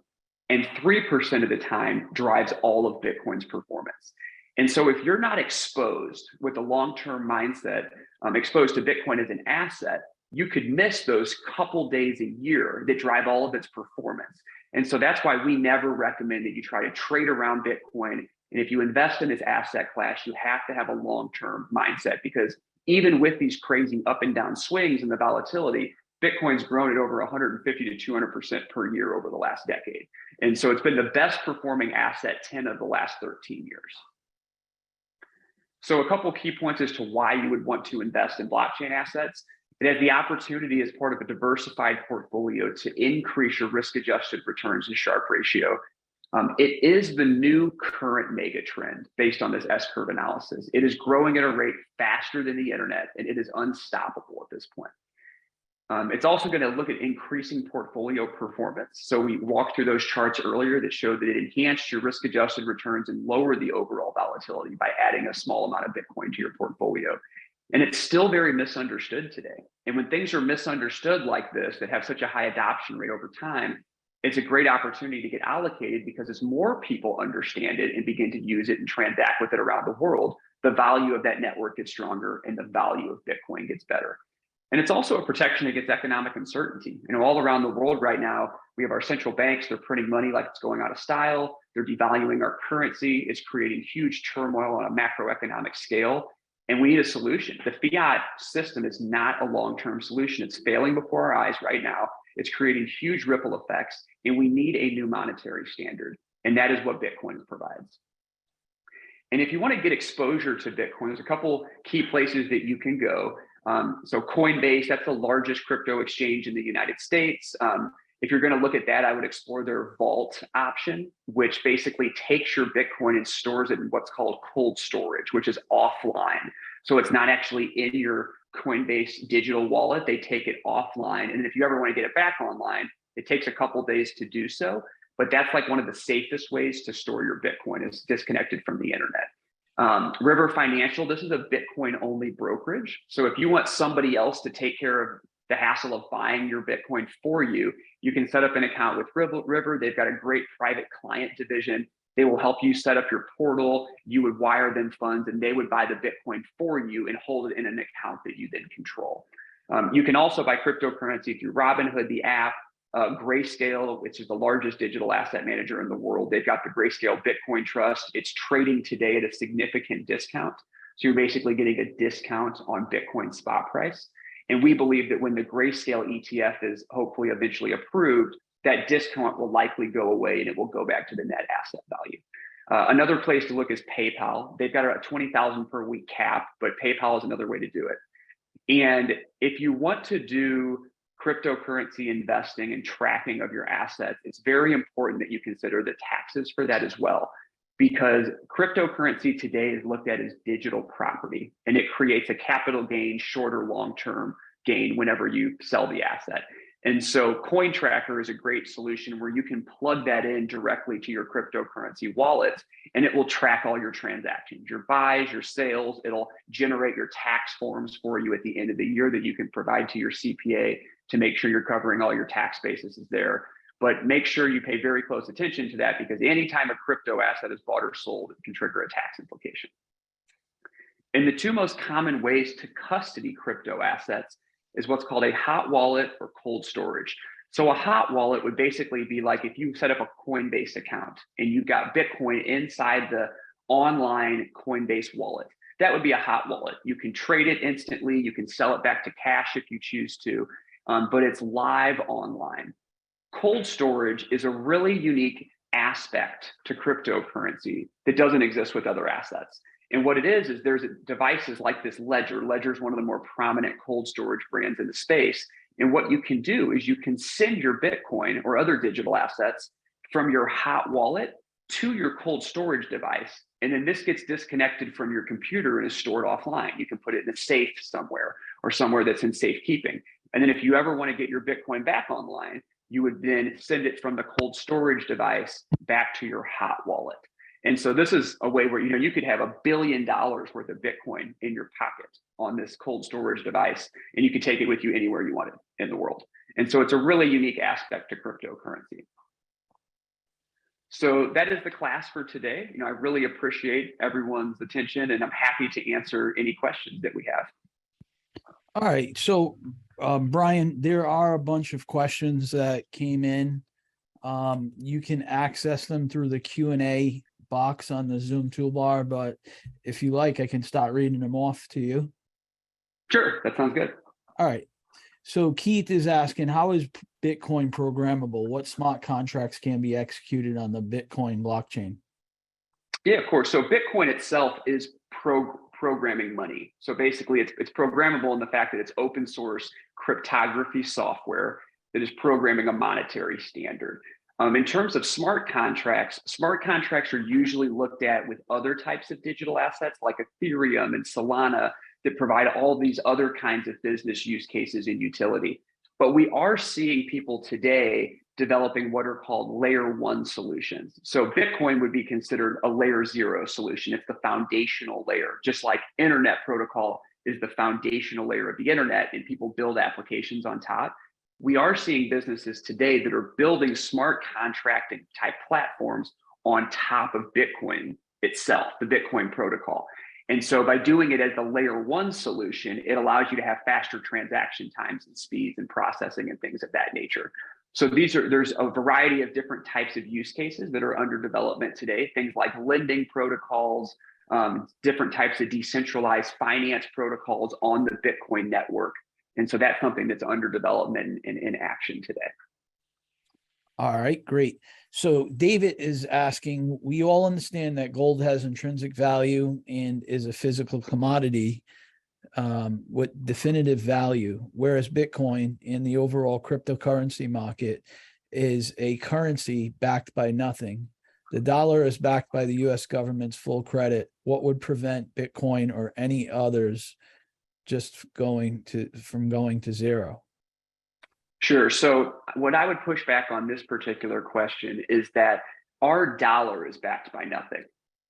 And 3% of the time drives all of Bitcoin's performance. And so if you're not exposed with a long-term mindset, exposed to Bitcoin as an asset, you could miss those couple days a year that drive all of its performance. And so that's why we never recommend that you try to trade around Bitcoin. And if you invest in this asset class, you have to have a long-term mindset, because even with these crazy up and down swings and the volatility, Bitcoin's grown at over 150 to 200% per year over the last decade. And so it's been the best performing asset 10 of the last 13 years. So a couple key points as to why you would want to invest in blockchain assets. It has the opportunity as part of a diversified portfolio to increase your risk-adjusted returns in Sharpe ratio. It is the new current mega trend based on this S-curve analysis. It is growing at a rate faster than the internet, and it is unstoppable at this point. It's also going to look at increasing portfolio performance. So we walked through those charts earlier that showed that it enhanced your risk-adjusted returns and lowered the overall volatility by adding a small amount of Bitcoin to your portfolio. And it's still very misunderstood today. And when things are misunderstood like this, that have such a high adoption rate over time, it's a great opportunity to get allocated, because as more people understand it and begin to use it and transact with it around the world, the value of that network gets stronger and the value of Bitcoin gets better. And it's also a protection against economic uncertainty. All around the world right now, we have our central banks, they're printing money like it's going out of style. They're devaluing our currency. It's creating huge turmoil on a macroeconomic scale. And we need a solution. The fiat system is not a long-term solution. It's failing before our eyes right now. It's creating huge ripple effects, and we need a new monetary standard. And that is what Bitcoin provides. And if you want to get exposure to Bitcoin, there's a couple key places that you can go. So Coinbase, that's the largest crypto exchange in the United States. If you're going to look at that, I would explore their vault option, which basically takes your Bitcoin and stores it in what's called cold storage, which is offline. So it's not actually in your Coinbase digital wallet. They take it offline. And if you ever want to get it back online, it takes a couple days to do so. But that's like one of the safest ways to store your Bitcoin, is disconnected from the internet. River Financial, this is a Bitcoin only brokerage. So if you want somebody else to take care of the hassle of buying your Bitcoin for you, you can set up an account with River. They've got a great private client division. They will help you set up your portal. You would wire them funds and they would buy the Bitcoin for you and hold it in an account that you then control. You can also buy cryptocurrency through Robinhood, the app, Grayscale, which is the largest digital asset manager in the world. They've got the Grayscale Bitcoin Trust. It's trading today at a significant discount. So you're basically getting a discount on Bitcoin spot price. And we believe that when the Grayscale ETF is hopefully eventually approved, that discount will likely go away and it will go back to the net asset value. Another place to look is PayPal. They've got a 20,000 per week cap, but PayPal is another way to do it. And if you want to do cryptocurrency investing and tracking of your assets, it's very important that you consider the taxes for that as well, because cryptocurrency today is looked at as digital property, and it creates a capital gain, short or long-term gain whenever you sell the asset. And so Coin Tracker is a great solution where you can plug that in directly to your cryptocurrency wallet, and it will track all your transactions, your buys, your sales. It'll generate your tax forms for you at the end of the year that you can provide to your CPA to make sure you're covering all your tax bases there. But make sure you pay very close attention to that, because anytime a crypto asset is bought or sold, it can trigger a tax implication. And the two most common ways to custody crypto assets is what's called a hot wallet or cold storage. So a hot wallet would basically be like if you set up a Coinbase account and you've got Bitcoin inside the online Coinbase wallet. That would be a hot wallet. You can trade it instantly. You can sell it back to cash if you choose to, but it's live online. Cold storage is a really unique aspect to cryptocurrency that doesn't exist with other assets. And what it is there's devices like this Ledger. Ledger is one of the more prominent cold storage brands in the space. And what you can do is you can send your Bitcoin or other digital assets from your hot wallet to your cold storage device. And then this gets disconnected from your computer and is stored offline. You can put it in a safe somewhere or somewhere that's in safekeeping. And then if you ever want to get your Bitcoin back online, you would then send it from the cold storage device back to your hot wallet. And so this is a way where, you could have $1 billion worth of Bitcoin in your pocket on this cold storage device, and you could take it with you anywhere you want it in the world. And so it's a really unique aspect to cryptocurrency. So that is the class for today. I really appreciate everyone's attention, and I'm happy to answer any questions that we have. All right. So, Brian, there are a bunch of questions that came in. You can access them through the Q&A box on the Zoom toolbar, but if you like, I can start reading them off to you. Sure, that sounds good. All right. So Keith is asking, how is Bitcoin programmable? What smart contracts can be executed on the Bitcoin blockchain? Yeah, of course. So Bitcoin itself is programming money. So basically it's programmable in the fact that it's open source cryptography software that is programming a monetary standard. In terms of smart contracts are usually looked at with other types of digital assets like Ethereum and Solana that provide all these other kinds of business use cases and utility. But we are seeing people today developing what are called layer 1 solutions. So Bitcoin would be considered a layer 0 solution. It's the foundational layer, just like internet protocol is the foundational layer of the internet, and people build applications on top. We are seeing businesses today that are building smart contracting type platforms on top of Bitcoin itself, the Bitcoin protocol. And so by doing it as the layer 1 solution, it allows you to have faster transaction times and speeds and processing and things of that nature. So there's a variety of different types of use cases that are under development today, things like lending protocols, different types of decentralized finance protocols on the Bitcoin network. And so that's something that's under development and in action today. All right, great. So David is asking, we all understand that gold has intrinsic value and is a physical commodity with definitive value, whereas Bitcoin and the overall cryptocurrency market is a currency backed by nothing. The dollar is backed by the US government's full credit. What would prevent Bitcoin or any others from going to zero? Sure. So what I would push back on this particular question is that our dollar is backed by nothing.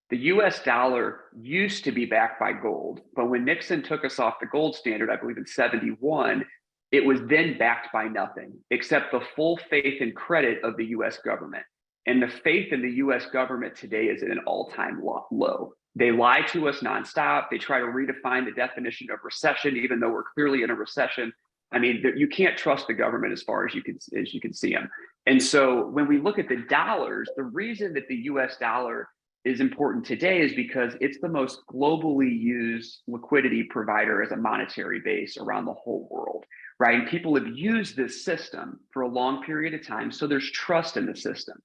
The US dollar used to be backed by gold, but when Nixon took us off the gold standard, I believe in 71, it was then backed by nothing except the full faith and credit of the US government. And the faith in the US government today is at an all-time low. They lie to us nonstop. They try to redefine the definition of recession, even though we're clearly in a recession. I mean, you can't trust the government as far as you can see them. And so when we look at the dollars, the reason that the US dollar is important today is because it's the most globally used liquidity provider as a monetary base around the whole world, right? And people have used this system for a long period of time, so there's trust in the system.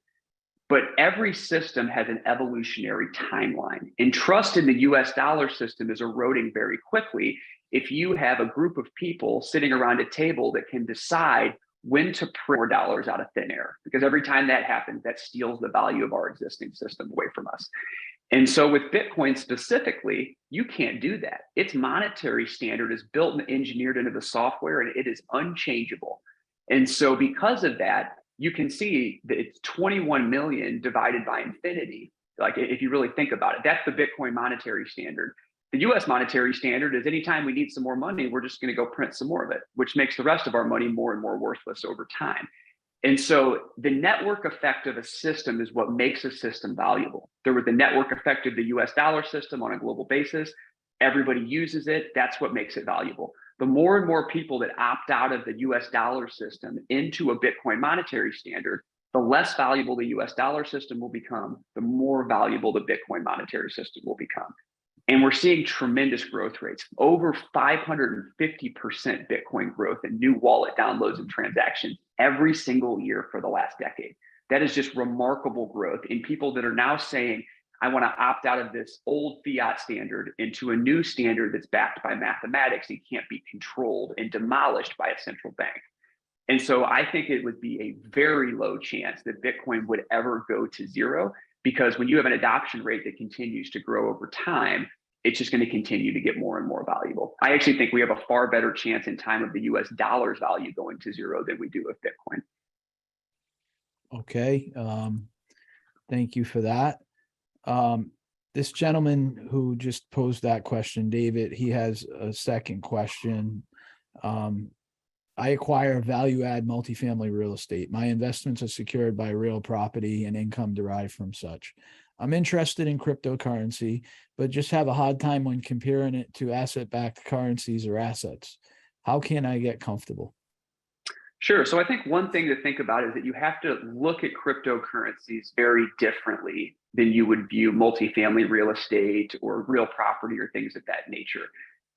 But every system has an evolutionary timeline, and trust in the US dollar system is eroding very quickly if you have a group of people sitting around a table that can decide when to print more dollars out of thin air, because every time that happens, that steals the value of our existing system away from us. And so with Bitcoin specifically, you can't do that. Its monetary standard is built and engineered into the software, and it is unchangeable. And so because of that, you can see that it's 21 million divided by infinity. Like if you really think about it, that's the Bitcoin monetary standard. The US monetary standard is anytime we need some more money, we're just going to go print some more of it, which makes the rest of our money more and more worthless over time. And so the network effect of a system is what makes a system valuable. There was the network effect of the US dollar system on a global basis. Everybody uses it. That's what makes it valuable. The more and more people that opt out of the US dollar system into a Bitcoin monetary standard, the less valuable the US dollar system will become, the more valuable the Bitcoin monetary system will become. And we're seeing tremendous growth rates, over 550% Bitcoin growth in new wallet downloads and transactions every single year for the last decade. That is just remarkable growth in people that are now saying, I want to opt out of this old fiat standard into a new standard that's backed by mathematics and can't be controlled and demolished by a central bank. And so I think it would be a very low chance that Bitcoin would ever go to zero, because when you have an adoption rate that continues to grow over time, it's just going to continue to get more and more valuable. I actually think we have a far better chance in time of the US dollar's value going to zero than we do of Bitcoin. Okay. Thank you for that. This gentleman who just posed that question, David, he has a second question. I acquire value-add multifamily real estate. My investments are secured by real property and income derived from such. I'm interested in cryptocurrency, but just have a hard time when comparing it to asset-backed currencies or assets. How can I get comfortable? Sure. So I think one thing to think about is that you have to look at cryptocurrencies very differently than you would view multifamily real estate or real property or things of that nature,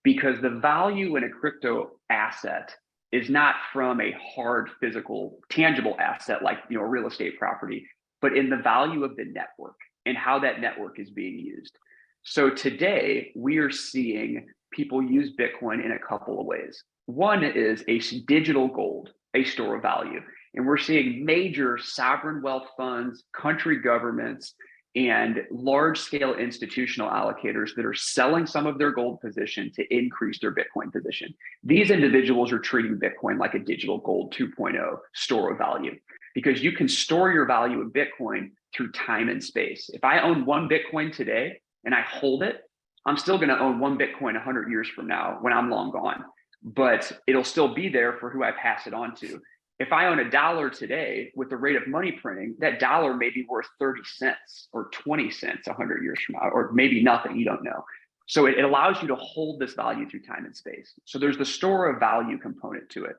because the value in a crypto asset is not from a hard physical tangible asset like a real estate property, but in the value of the network and how that network is being used. So today we are seeing people use Bitcoin in a couple of ways. One is a digital gold, a store of value. And we're seeing major sovereign wealth funds, country governments, and large-scale institutional allocators that are selling some of their gold position to increase their Bitcoin position. These individuals are treating Bitcoin like a digital gold 2.0 store of value, because you can store your value in Bitcoin through time and space. If I own one Bitcoin today and I hold it, I'm still going to own one Bitcoin 100 years from now when I'm long gone, but it'll still be there for who I pass it on to. If I own $1 today with the rate of money printing, that dollar may be worth 30 cents or 20 cents 100 years from now, or maybe nothing, you don't know. So it allows you to hold this value through time and space. So there's the store of value component to it.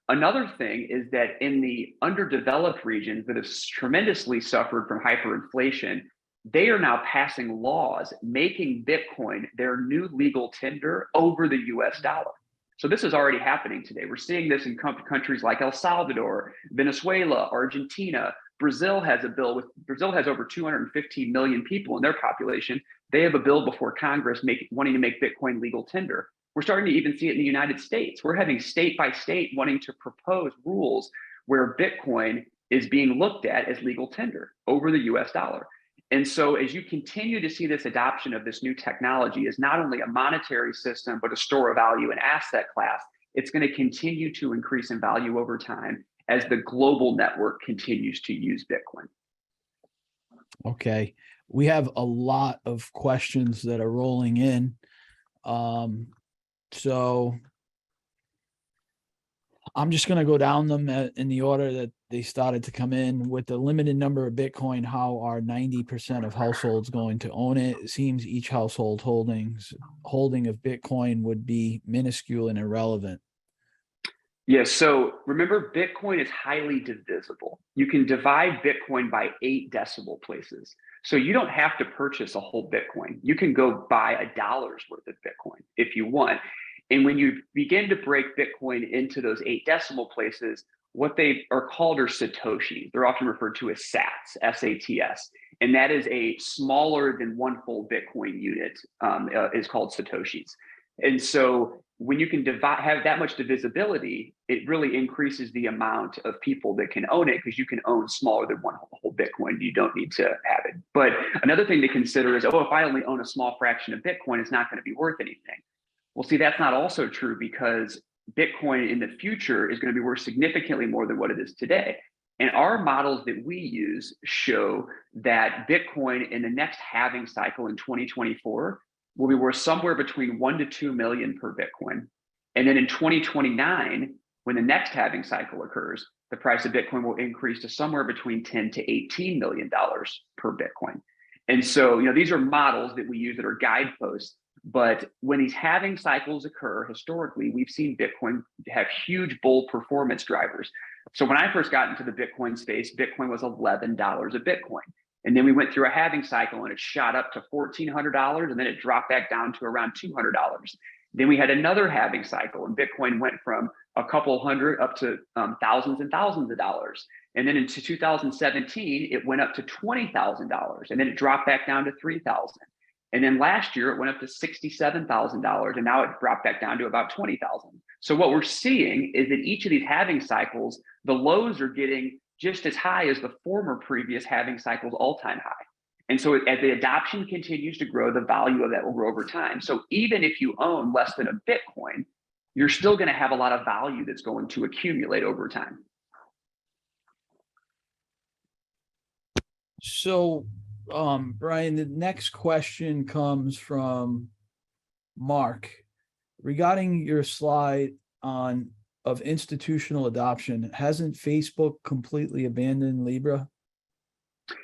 Another thing is that in the underdeveloped regions that have tremendously suffered from hyperinflation, they are now passing laws making Bitcoin their new legal tender over the US dollar. So this is already happening today. We're seeing this in countries like El Salvador, Venezuela, Argentina. Brazil has a bill Brazil has over 215 million people in their population. They have a bill before Congress wanting to make Bitcoin legal tender. We're starting to even see it in the United States. We're having state by state wanting to propose rules where Bitcoin is being looked at as legal tender over the US dollar. And so as you continue to see this adoption of this new technology as not only a monetary system, but a store of value and asset class, it's going to continue to increase in value over time as the global network continues to use Bitcoin. Okay. We have a lot of questions that are rolling in. So I'm just going to go down them in the order that they started to come in. With the limited number of Bitcoin, how are 90% of households going to own it? It seems each household holding of Bitcoin would be minuscule and irrelevant. Yeah, so remember, Bitcoin is highly divisible. You can divide Bitcoin by 8 decimal places. So you don't have to purchase a whole Bitcoin. You can go buy $1 worth of Bitcoin if you want. And when you begin to break Bitcoin into those 8 decimal places, what they are called are Satoshis. They're often referred to as sats, S-A-T-S. And that is a smaller than one full Bitcoin unit is called Satoshis. And so when you can have that much divisibility, it really increases the amount of people that can own it, because you can own smaller than one whole Bitcoin. You don't need to have it. But another thing to consider is, oh, if I only own a small fraction of Bitcoin, it's not going to be worth anything. Well, see, that's not also true, because Bitcoin in the future is going to be worth significantly more than what it is today. And our models that we use show that Bitcoin in the next halving cycle in 2024 will be worth somewhere between 1 to 2 million per Bitcoin. And then in 2029, when the next halving cycle occurs, the price of Bitcoin will increase to somewhere between 10 to 18 million dollars per Bitcoin. And so, these are models that we use that are guideposts. But when these halving cycles occur, historically, we've seen Bitcoin have huge bull performance drivers. So when I first got into the Bitcoin space, Bitcoin was $11 a Bitcoin. And then we went through a halving cycle and it shot up to $1,400, and then it dropped back down to around $200. Then we had another halving cycle and Bitcoin went from a couple hundred up to thousands and thousands of dollars. And then into 2017, it went up to $20,000, and then it dropped back down to $3,000. And then last year it went up to $67,000, and now it dropped back down to about $20,000. So what we're seeing is that each of these halving cycles, the lows are getting just as high as the former previous halving cycle's all-time high. And so as the adoption continues to grow, the value of that will grow over time. So even if you own less than a Bitcoin, you're still going to have a lot of value that's going to accumulate over time. So, Brian, the next question comes from Mark regarding your slide of institutional adoption. Hasn't Facebook completely abandoned Libra?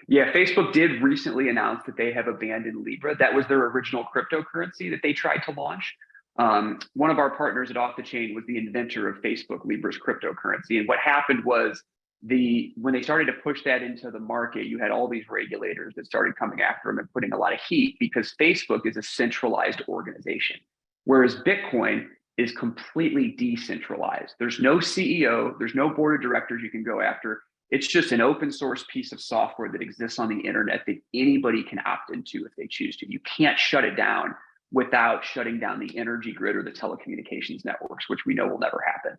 Yeah, Facebook did recently announce that they have abandoned Libra. That was their original cryptocurrency that they tried to launch. One of our partners at Off the Chain was the inventor of Facebook Libra's cryptocurrency. And what happened was when they started to push that into the market, you had all these regulators that started coming after them and putting a lot of heat, because Facebook is a centralized organization, whereas Bitcoin is completely decentralized. There's no CEO, there's no board of directors you can go after. It's just an open source piece of software that exists on the internet that anybody can opt into if they choose to. You can't shut it down without shutting down the energy grid or the telecommunications networks, which we know will never happen.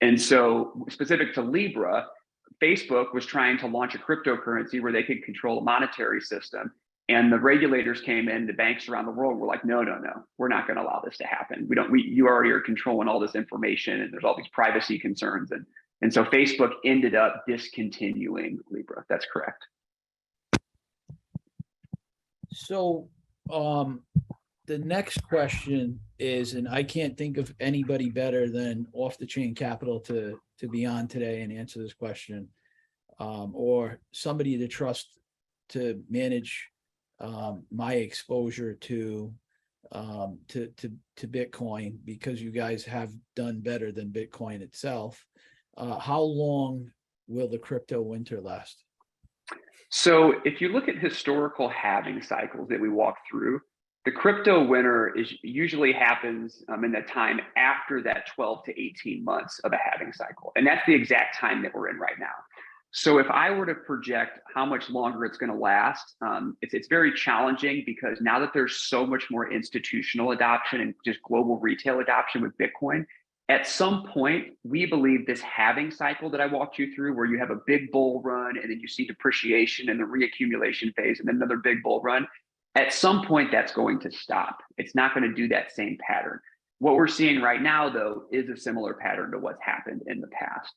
And so specific to Libra, Facebook was trying to launch a cryptocurrency where they could control a monetary system. And the regulators came in, the banks around the world were like, no, we're not going to allow this to happen. You already are controlling all this information, and there's all these privacy concerns. And so Facebook ended up discontinuing Libra. That's correct. So the next question is, and I can't think of anybody better than Off the Chain Capital to be on today and answer this question, or somebody to trust to manage my exposure to Bitcoin, because you guys have done better than Bitcoin itself. How long will the crypto winter last? So if you look at historical halving cycles that we walk through, the crypto winter usually happens in the time after that 12 to 18 months of a halving cycle. And that's the exact time that we're in right now. So if I were to project how much longer it's going to last, it's very challenging, because now that there's so much more institutional adoption and just global retail adoption with Bitcoin, At some point, we believe this halving cycle that I walked you through, where you have a big bull run and then you see depreciation and the reaccumulation phase and then another big bull run, at some point that's going to stop. It's not going to do that same pattern. What we're seeing right now, though, is a similar pattern to what's happened in the past.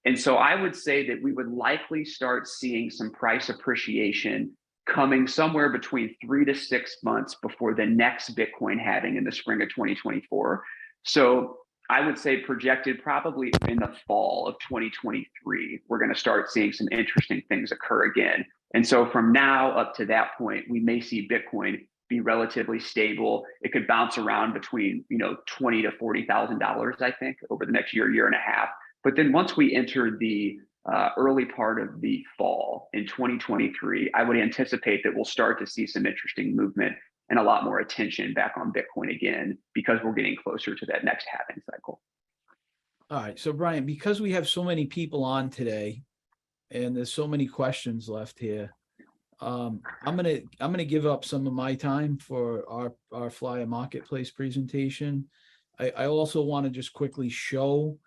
And so I would say that we would likely start seeing some price appreciation coming somewhere between 3 to 6 months before the next Bitcoin halving in the spring of 2024. So I would say projected probably in the fall of 2023, we're going to start seeing some interesting things occur again. And so from now up to that point, we may see Bitcoin be relatively stable. It could bounce around between, $20,000 to $40,000, I think, over the next year and a half. But then once we enter the early part of the fall in 2023, I would anticipate that we'll start to see some interesting movement and a lot more attention back on Bitcoin again, because we're getting closer to that next halving cycle. All right. So Brian, because we have so many people on today and there's so many questions left here, I'm gonna give up some of my time for our Flyer Marketplace presentation. I also want to just quickly show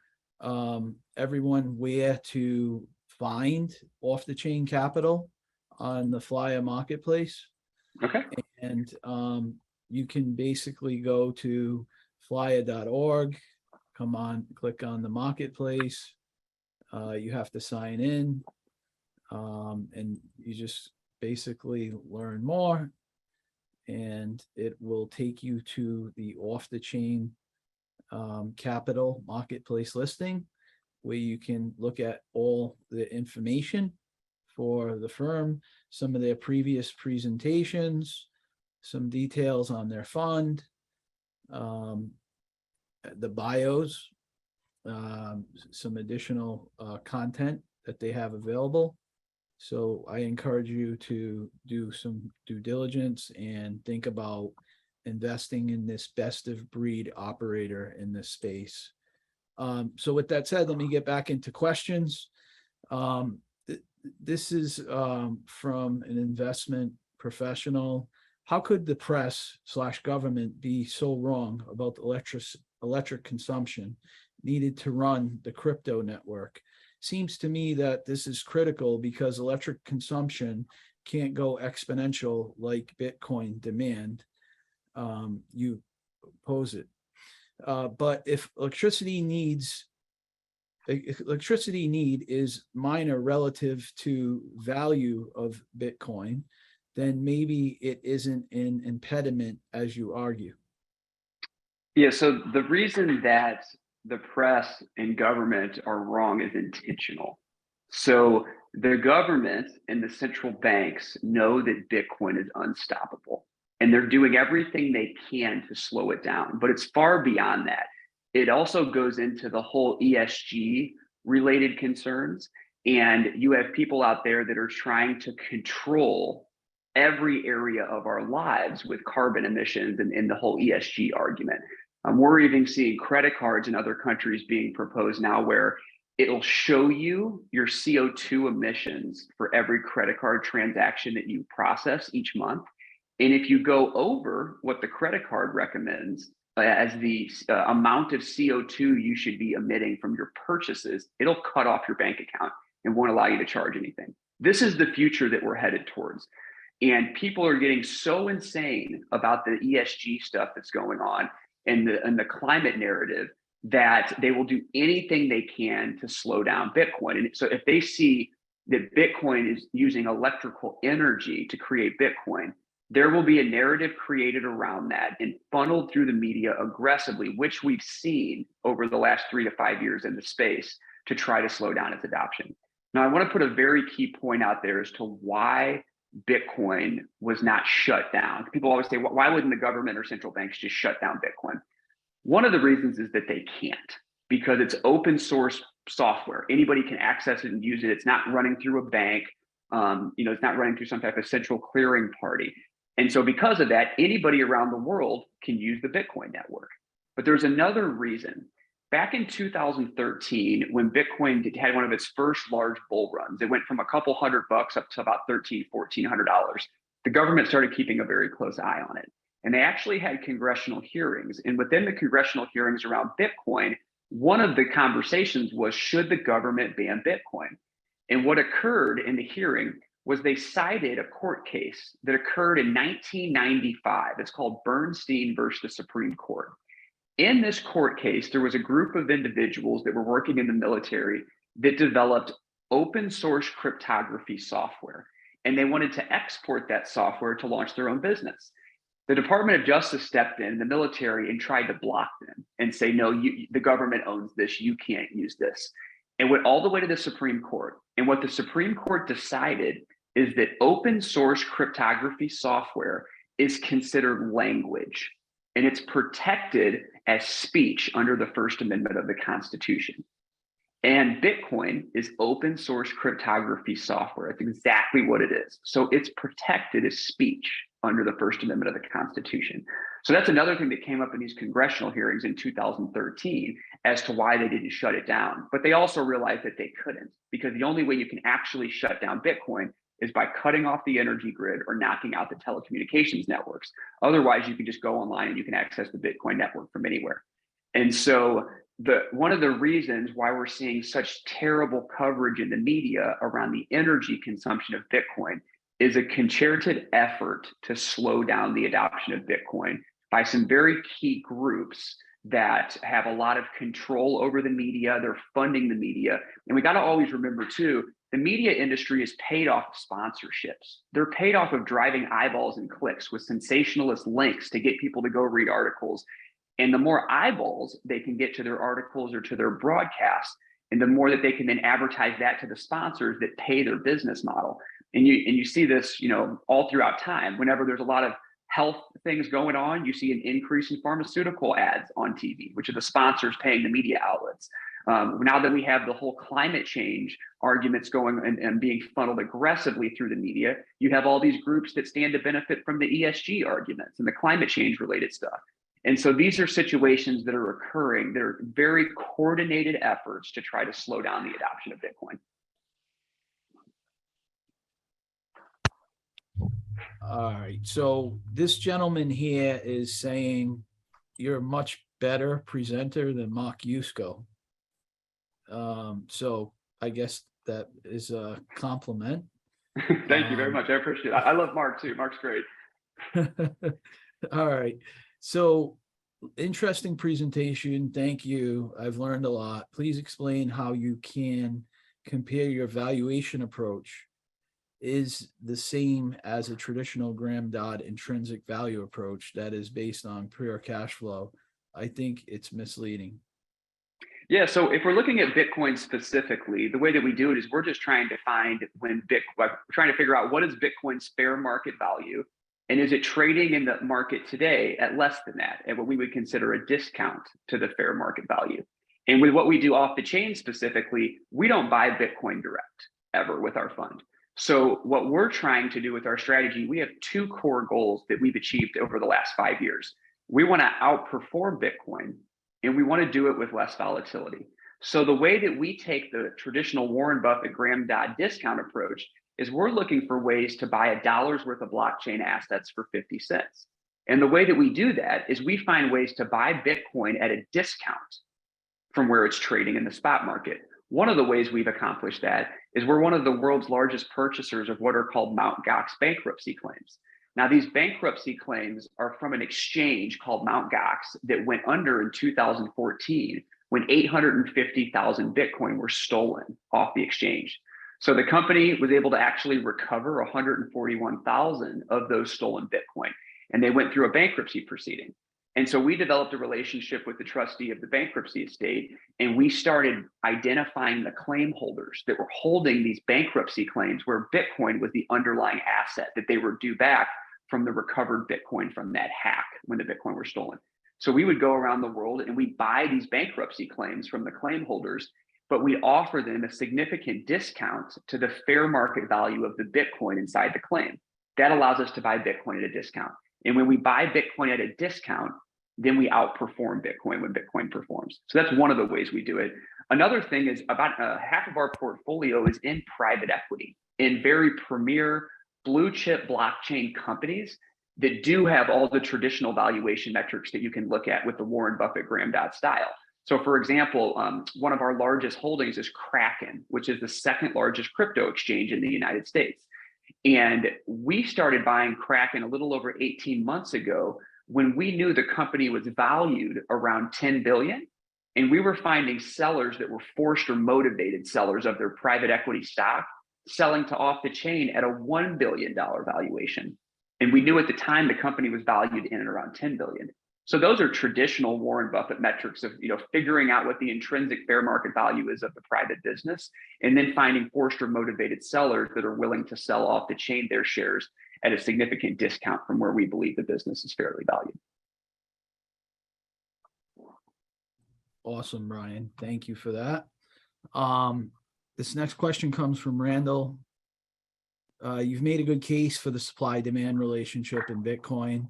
everyone where to find off the chain capital on the Flyer Marketplace. Okay. And you can basically go to flyer.org, click on the marketplace. You have to sign in, and you just basically learn more, and it will take you to the off the chain capital marketplace listing, where you can look at all the information for the firm, some of their previous presentations, some details on their fund, the bios, some additional content that they have available. So I encourage you to do some due diligence and think about investing in this best of breed operator in this space. So with that said, let me get back into questions. This is from an investment professional. How could the press / government be so wrong about the electric consumption needed to run the crypto network? Seems to me that this is critical because electric consumption can't go exponential like Bitcoin demand. You pose it. But if electricity need is minor relative to value of Bitcoin, then maybe it isn't an impediment as you argue. Yeah, so the reason that the press and government are wrong is intentional. So the government and the central banks know that Bitcoin is unstoppable, and they're doing everything they can to slow it down. But it's far beyond that. It also goes into the whole ESG related concerns. And you have people out there that are trying to control every area of our lives with carbon emissions and the whole ESG argument. We're even seeing credit cards in other countries being proposed now where it'll show you your CO2 emissions for every credit card transaction that you process each month. And if you go over what the credit card recommends as the amount of CO2 you should be emitting from your purchases, it'll cut off your bank account and won't allow you to charge anything. This is the future that we're headed towards. And people are getting so insane about the ESG stuff that's going on and the climate narrative that they will do anything they can to slow down Bitcoin. And so if they see that Bitcoin is using electrical energy to create Bitcoin, there will be a narrative created around that and funneled through the media aggressively, which we've seen over the last 3 to 5 years in the space to try to slow down its adoption. Now, I want to put a very key point out there as to why Bitcoin was not shut down. People always say, why wouldn't the government or central banks just shut down Bitcoin? One of the reasons is that they can't, because it's open source software. Anybody can access it and use it. It's not running through a bank. It's not running through some type of central clearing party. And so because of that, anybody around the world can use the Bitcoin network. But there's another reason. Back in 2013, when Bitcoin had one of its first large bull runs, it went from a couple $100 up to about $1,300, $1,400. The government started keeping a very close eye on it. And they actually had congressional hearings. And within the congressional hearings around Bitcoin, one of the conversations was, should the government ban Bitcoin? And what occurred in the hearing was they cited a court case that occurred in 1995. It's called Bernstein versus the Supreme Court. In this court case, there was a group of individuals that were working in the military that developed open source cryptography software, and they wanted to export that software to launch their own business. The Department of Justice stepped in, the military, and tried to block them and say, no, the government owns this, you can't use this. And went all the way to the Supreme Court. And what the Supreme Court decided is that open source cryptography software is considered language, and it's protected as speech under the First Amendment of the Constitution. And Bitcoin is open source cryptography software. It's exactly what it is. So it's protected as speech under the First Amendment of the Constitution. So that's another thing that came up in these congressional hearings in 2013 as to why they didn't shut it down. But they also realized that they couldn't, because the only way you can actually shut down Bitcoin is by cutting off the energy grid or knocking out the telecommunications networks. Otherwise, you can just go online and you can access the Bitcoin network from anywhere. And so one of the reasons why we're seeing such terrible coverage in the media around the energy consumption of Bitcoin is a concerted effort to slow down the adoption of Bitcoin by some very key groups that have a lot of control over the media. They're funding the media. And we got to always remember too, the media industry is paid off of sponsorships. They're paid off of driving eyeballs and clicks with sensationalist links to get people to go read articles. And the more eyeballs they can get to their articles or to their broadcasts, and the more that they can then advertise that to the sponsors that pay their business model. And you see this, all throughout time. Whenever there's a lot of health things going on, you see an increase in pharmaceutical ads on TV, which are the sponsors paying the media outlets. Now that we have the whole climate change arguments going and being funneled aggressively through the media, you have all these groups that stand to benefit from the ESG arguments and the climate change related stuff. And so these are situations that are occurring. They're very coordinated efforts to try to slow down the adoption of Bitcoin. All right. So this gentleman here is saying you're a much better presenter than Mark Yusko. So I guess that is a compliment. Thank you very much. I appreciate it. I love Mark too. Mark's great. All right. So interesting presentation. Thank you. I've learned a lot. Please explain how you can compare your valuation approach is the same as a traditional Graham-Dodd intrinsic value approach that is based on pure cash flow. I think it's misleading. Yeah, so if we're looking at Bitcoin specifically, the way that we do it is we're just trying to find we're trying to figure out what is Bitcoin's fair market value, and is it trading in the market today at less than that, at what we would consider a discount to the fair market value. And with what we do off the chain specifically, we don't buy Bitcoin direct ever with our fund. So what we're trying to do with our strategy, we have two core goals that we've achieved over the last 5 years. We want to outperform Bitcoin, and we want to do it with less volatility. So the way that we take the traditional Warren Buffett Graham-Dodd discount approach is we're looking for ways to buy $1 worth of blockchain assets for 50 cents. And the way that we do that is we find ways to buy Bitcoin at a discount from where it's trading in the spot market. One of the ways we've accomplished that is we're one of the world's largest purchasers of what are called Mt. Gox bankruptcy claims. Now, these bankruptcy claims are from an exchange called Mt. Gox that went under in 2014 when 850,000 Bitcoin were stolen off the exchange. So the company was able to actually recover 141,000 of those stolen Bitcoin, and they went through a bankruptcy proceeding. And so we developed a relationship with the trustee of the bankruptcy estate, and we started identifying the claim holders that were holding these bankruptcy claims where Bitcoin was the underlying asset that they were due back from the recovered Bitcoin from that hack when the Bitcoin were stolen. So we would go around the world and we buy these bankruptcy claims from the claim holders, but we offer them a significant discount to the fair market value of the Bitcoin inside the claim. That allows us to buy Bitcoin at a discount. And when we buy Bitcoin at a discount, then we outperform Bitcoin when Bitcoin performs. So that's one of the ways we do it. Another thing is about half of our portfolio is in private equity, in very premier blue chip blockchain companies that do have all the traditional valuation metrics that you can look at with the Warren Buffett Graham-Dodd style. So for example, one of our largest holdings is Kraken, which is the second largest crypto exchange in the United States. And we started buying Kraken a little over 18 months ago when we knew the company was valued around 10 billion. And we were finding sellers that were forced or motivated sellers of their private equity stock selling to off the chain at a $1 billion valuation. And we knew at the time the company was valued in and around 10 billion. So those are traditional Warren Buffett metrics of, figuring out what the intrinsic fair market value is of the private business, and then finding forced or motivated sellers that are willing to sell off the chain their shares at a significant discount from where we believe the business is fairly valued. Awesome, Brian. Thank you for that. This next question comes from Randall. You've made a good case for the supply-demand relationship in Bitcoin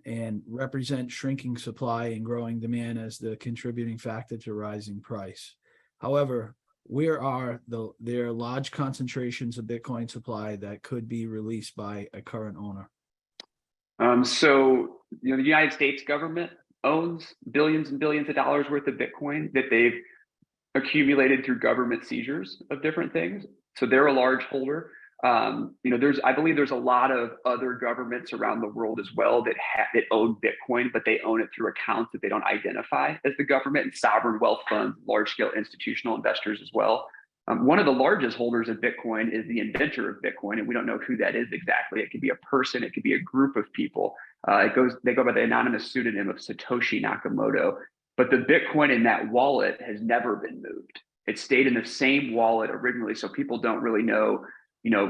and represent shrinking supply and growing demand as the contributing factor to rising price. However, where are there large concentrations of Bitcoin supply that could be released by a current owner? So the United States government owns billions and billions of dollars worth of Bitcoin that they've accumulated through government seizures of different things. So they're a large holder. I believe there's a lot of other governments around the world as well that own Bitcoin, but they own it through accounts that they don't identify as the government, and sovereign wealth funds, large-scale institutional investors as well. One of the largest holders of Bitcoin is the inventor of Bitcoin, and we don't know who that is exactly. It could be a person, it could be a group of people. They go by the anonymous pseudonym of Satoshi Nakamoto. But the Bitcoin in that wallet has never been moved. It stayed in the same wallet originally, so people don't really know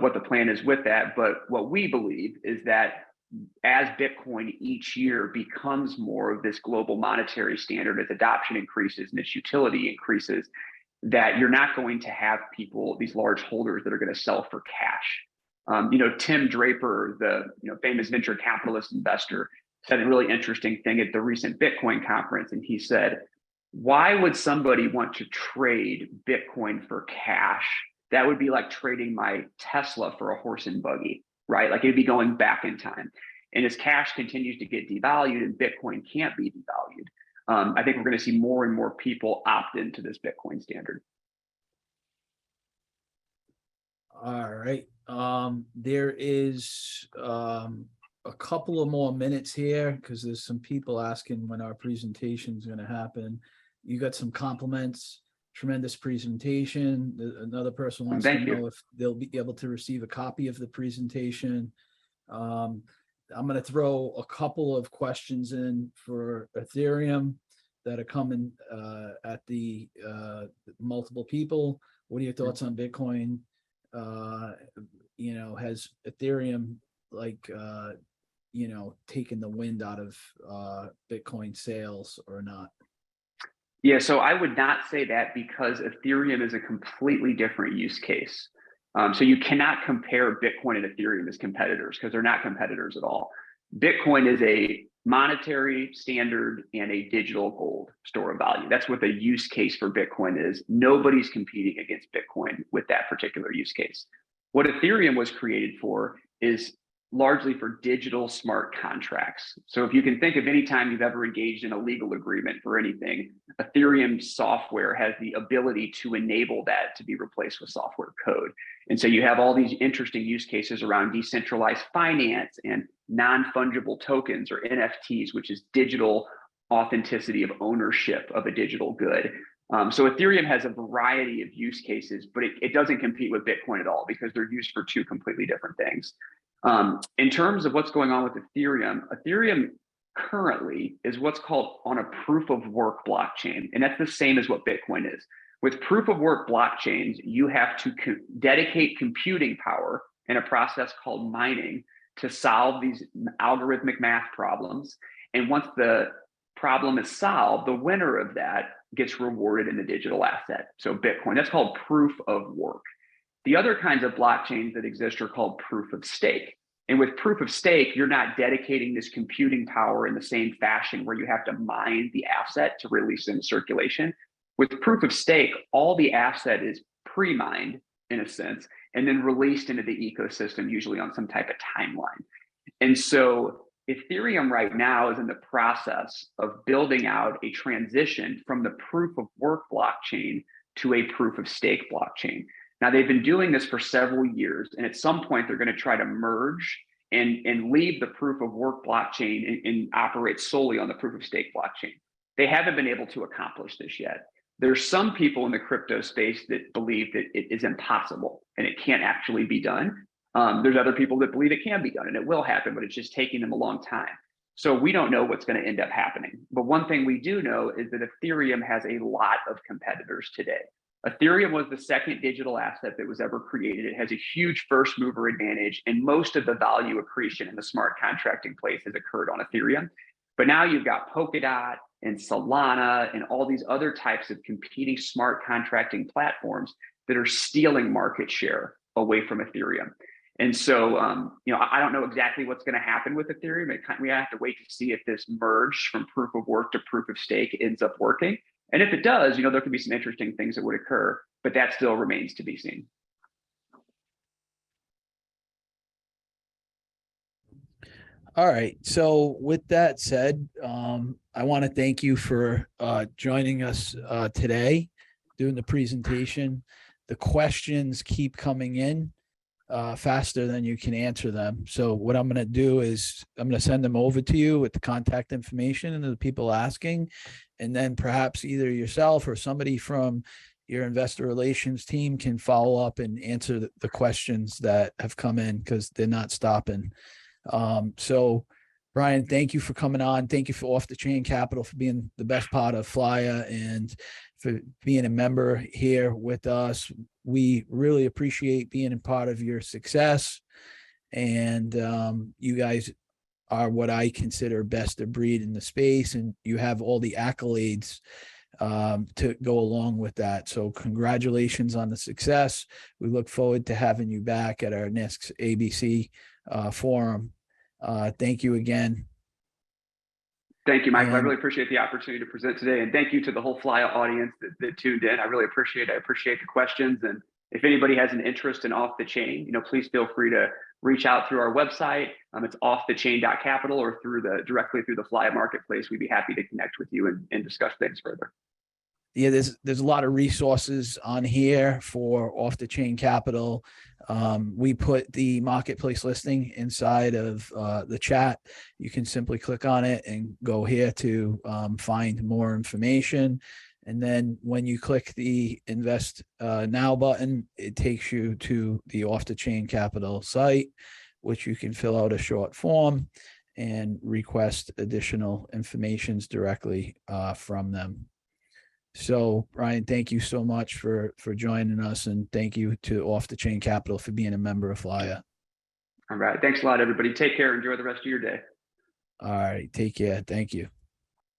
what the plan is with that. But what we believe is that as Bitcoin each year becomes more of this global monetary standard, as adoption increases and its utility increases, that you're not going to have people, these large holders, that are going to sell for cash. Tim Draper, the famous venture capitalist investor, said a really interesting thing at the recent Bitcoin conference. And he said, why would somebody want to trade Bitcoin for cash? That would be like trading my Tesla for a horse and buggy, right? Like it'd be going back in time. And as cash continues to get devalued and Bitcoin can't be devalued, I think we're going to see more and more people opt into this Bitcoin standard. All right. There is a couple of more minutes here because there's some people asking when our presentation is going to happen. You got some compliments. Tremendous presentation. Another person wants to know if they'll be able to receive a copy of the presentation. I'm going to throw a couple of questions in for Ethereum that are coming at the multiple people. What are your thoughts on Bitcoin? Has Ethereum taken the wind out of Bitcoin sales or not? Yeah, so I would not say that, because Ethereum is a completely different use case. So you cannot compare Bitcoin and Ethereum as competitors, because they're not competitors at all. Bitcoin is a monetary standard and a digital gold store of value. That's what the use case for Bitcoin is. Nobody's competing against Bitcoin with that particular use case. What Ethereum was created for is largely for digital smart contracts. So if you can think of any time you've ever engaged in a legal agreement for anything, Ethereum software has the ability to enable that to be replaced with software code. And so you have all these interesting use cases around decentralized finance and non-fungible tokens, or NFTs, which is digital authenticity of ownership of a digital good. So Ethereum has a variety of use cases, but it doesn't compete with Bitcoin at all, because they're used for two completely different things. In terms of what's going on with Ethereum currently is what's called on a proof of work blockchain. And that's the same as what Bitcoin is. With proof of work blockchains, you have to dedicate computing power in a process called mining to solve these algorithmic math problems. And once the problem is solved, the winner of that gets rewarded in the digital asset. So Bitcoin, that's called proof of work. The other kinds of blockchains that exist are called proof of stake. And with proof of stake, you're not dedicating this computing power in the same fashion where you have to mine the asset to release it into circulation. With proof of stake, all the asset is pre-mined in a sense, and then released into the ecosystem, usually on some type of timeline. And so Ethereum right now is in the process of building out a transition from the proof of work blockchain to a proof of stake blockchain. Now, they've been doing this for several years, and at some point they're going to try to merge and leave the proof of work blockchain and operate solely on the proof of stake blockchain. They haven't been able to accomplish this yet. There's some people in the crypto space that believe that it is impossible and it can't actually be done. There's other people that believe it can be done and it will happen, but it's just taking them a long time. So we don't know what's going to end up happening. But one thing we do know is that Ethereum has a lot of competitors today. Ethereum was the second digital asset that was ever created. It has a huge first mover advantage, and most of the value accretion in the smart contracting place has occurred on Ethereum. But now you've got Polkadot and Solana and all these other types of competing smart contracting platforms that are stealing market share away from Ethereum. And so, I don't know exactly what's going to happen with Ethereum. We have to wait to see if this merge from proof of work to proof of stake ends up working. And if it does, there could be some interesting things that would occur, but that still remains to be seen. All right. So with that said, I want to thank you for joining us today, doing the presentation. The questions keep coming in faster than you can answer them. So what I'm going to do is I'm going to send them over to you with the contact information and the people asking, and then perhaps either yourself or somebody from your investor relations team can follow up and answer the questions that have come in, because they're not stopping. So Brian, thank you for coming on. Thank you for Off the Chain Capital for being the best part of Flya and for being a member here with us. We really appreciate being a part of your success. And you guys are what I consider best of breed in the space, and you have all the accolades to go along with that. So congratulations on the success. We look forward to having you back at our next ABC forum. Thank you again. Thank you, Michael. I really appreciate the opportunity to present today. And thank you to the whole Flya audience that tuned in. I really appreciate it. I appreciate the questions. And if anybody has an interest in Off the Chain, please feel free to reach out through our website. It's offthechain.capital or directly through the Flya marketplace. We'd be happy to connect with you and discuss things further. Yeah, there's a lot of resources on here for Off the Chain Capital. We put the marketplace listing inside of the chat. You can simply click on it and go here to find more information. And then when you click the Invest Now button, it takes you to the Off the Chain Capital site, which you can fill out a short form and request additional information directly from them. So, Brian, thank you so much for joining us, and thank you to Off the Chain Capital for being a member of Flya. All right. Thanks a lot, everybody. Take care. Enjoy the rest of your day. All right. Take care. Thank you.